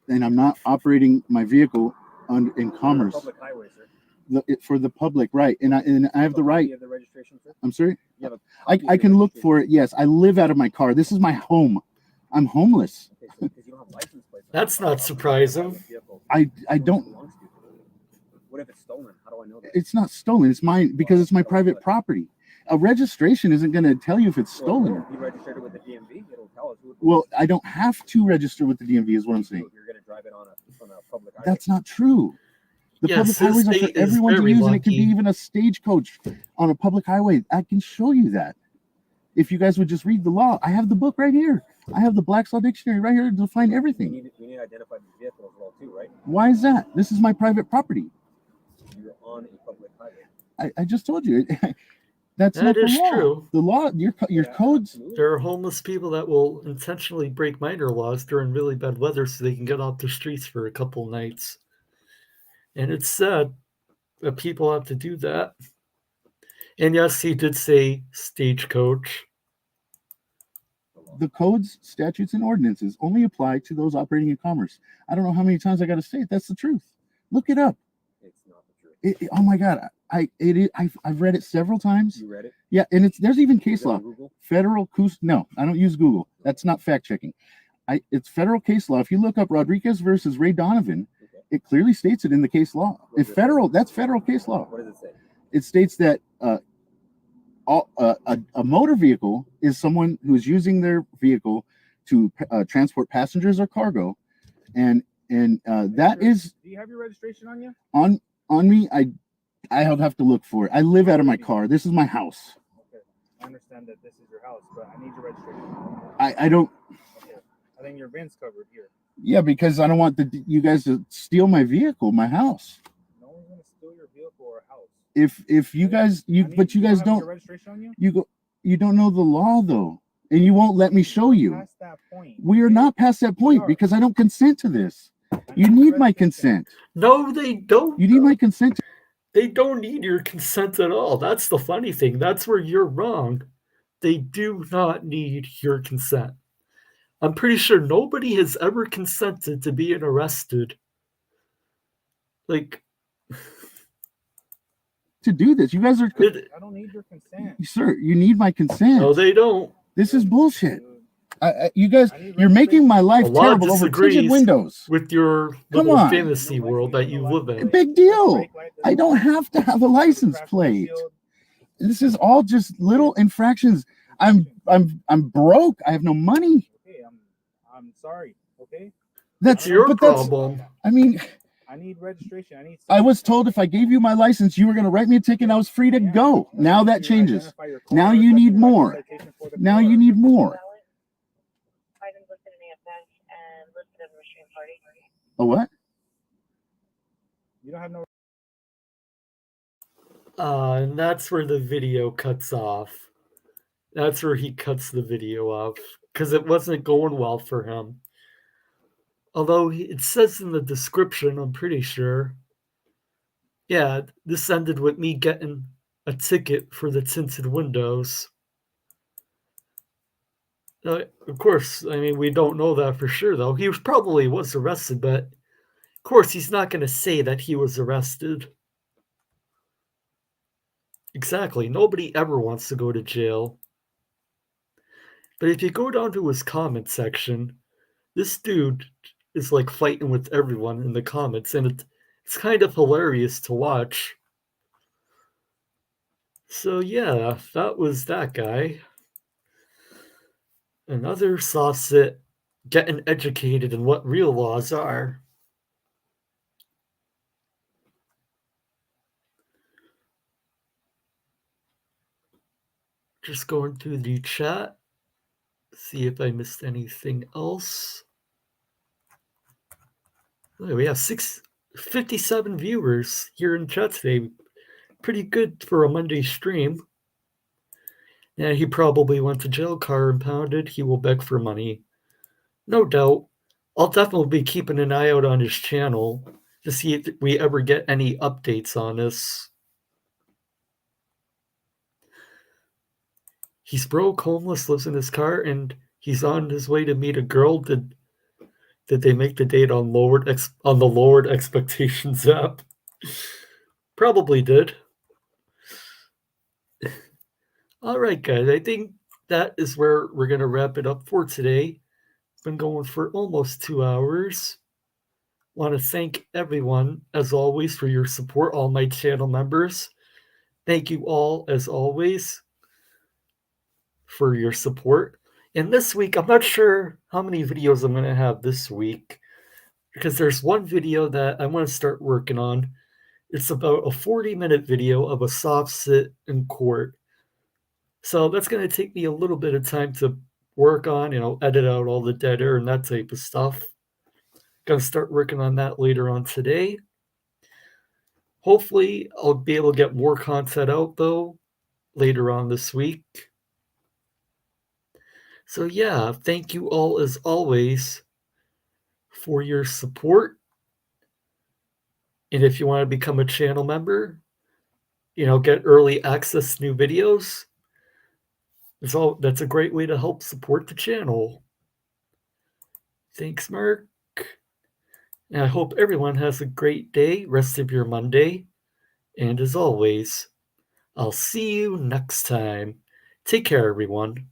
and I'm not operating my vehicle in commerce Public highway, sir. for the public, right? And I have the right. You have the registration, sir? I'm sorry. You have a I copy of the can look registration? for it. Yes, I live out of my car. This is my home. I'm homeless. Okay, so because you don't have license plates. That's not surprising. I Who don't. belongs to you? What if it's stolen? How do I know that? It's not stolen. It's mine because it's my private property. A registration isn't going to tell you if it's stolen. You registered it with the DMV, it'll tell us who it Well, I don't have to register with the DMV, is what I'm belongs to. saying. If you're going to drive it on a public highway. That's not true. The Yes, public this highways are state for is everyone to very use, and it can be lucky. even a stagecoach on a public highway. I can show you that. If you guys would just read the law, I have the book right here. I have the Black's Law Dictionary right here to define we everything. need to identify the vehicle as well too, right? Why is that? This is my private property. You're on a public highway. I just told you. That's That not the is law. true. The law, your Yeah, codes. absolutely. There are homeless people that will intentionally break minor laws during really bad weather so they can get off the streets for a couple nights. And it's sad that people have to do that. And yes, he did say stagecoach. The codes, statutes, and ordinances only apply to those operating in commerce. I don't know how many times I got to say it. That's the truth. Look it up. It's not the truth. Oh my God, I've read it several times. You read it? Yeah, and there's even You case go to law. Google? Federal no, I don't use Google. That's not fact checking. It's federal case law. If you look up Rodriguez versus Ray Donovan, Okay. it clearly states it in the case law. What If does it say? federal, that's federal case law. What does it say? It states that a motor vehicle is someone who is using their vehicle to transport passengers or cargo, and that is Do you have your registration on you? on me. I'll have to look for it. I live out of my car. This is my house. Okay. I understand that this is your house, but I need your registration. I don't. Okay. I think your VIN's covered here. Yeah, because I don't want you guys to steal my vehicle, my house. No one's gonna steal your vehicle or house. If you guys but you guys don't. Your registration on you? You don't know the law though, and you won't let me show you. Past that point. We are not past that point because I don't consent to this. You need my consent. No, they don't. You need my consent. They don't need your consent at all. That's the funny thing. That's where you're wrong. They do not need your consent. I'm pretty sure nobody has ever consented to being arrested. Like, to do this, you guys are. I don't need your consent, sir. You need my consent. No, they don't. This is bullshit. You guys, you're making my life terrible over tinted windows. With your little fantasy world that you live in. Big deal. I don't have to have a license plate. This is all just little infractions. I'm broke. I have no money. Okay, I'm sorry. Okay. That's your problem. I mean, I need registration. I was told if I gave you my license, you were going to write me a ticket and I was free to go. Now that changes. Now you need more. Now you need more. A what? You don't have no. And that's where the video cuts off. That's where he cuts the video off because it wasn't going well for him. Although it says in the description, I'm pretty sure. Yeah, this ended with me getting a ticket for the tinted windows. Of course, I mean, we don't know that for sure, though. He probably was arrested, but of course, he's not going to say that he was arrested. Exactly. Nobody ever wants to go to jail. But if you go down to his comment section, this dude is like fighting with everyone in the comments, and it's kind of hilarious to watch. So yeah, that was that guy. Another soft-sit getting educated in what real laws are. Just going through the chat, see if I missed anything else. We have 57 viewers here in chat today. Pretty good for a Monday stream. Yeah, he probably went to JCarr impounded. He will beg for money. No doubt. I'll definitely be keeping an eye out on his channel to see if we ever get any updates on this. He's broke, homeless, lives in his car, and he's on his way to meet a girl. Did they make the date on the Lowered Expectations app? Probably did. All right, guys. I think that is where we're going to wrap it up for today. Been going for almost 2 hours. Want to thank everyone, as always, for your support, all my channel members. Thank you all, as always, for your support. And this week, I'm not sure how many videos I'm going to have this week, because there's one video that I want to start working on. It's about a 40-minute video of a soft sit in court. So that's going to take me a little bit of time to work on, edit out all the dead air and that type of stuff. Going to start working on that later on today. Hopefully, I'll be able to get more content out, though, later on this week. So yeah, thank you all, as always, for your support. And if you want to become a channel member, get early access to new videos, that's a great way to help support the channel. Thanks, Mark. And I hope everyone has a great day, rest of your Monday. And as always, I'll see you next time. Take care, everyone.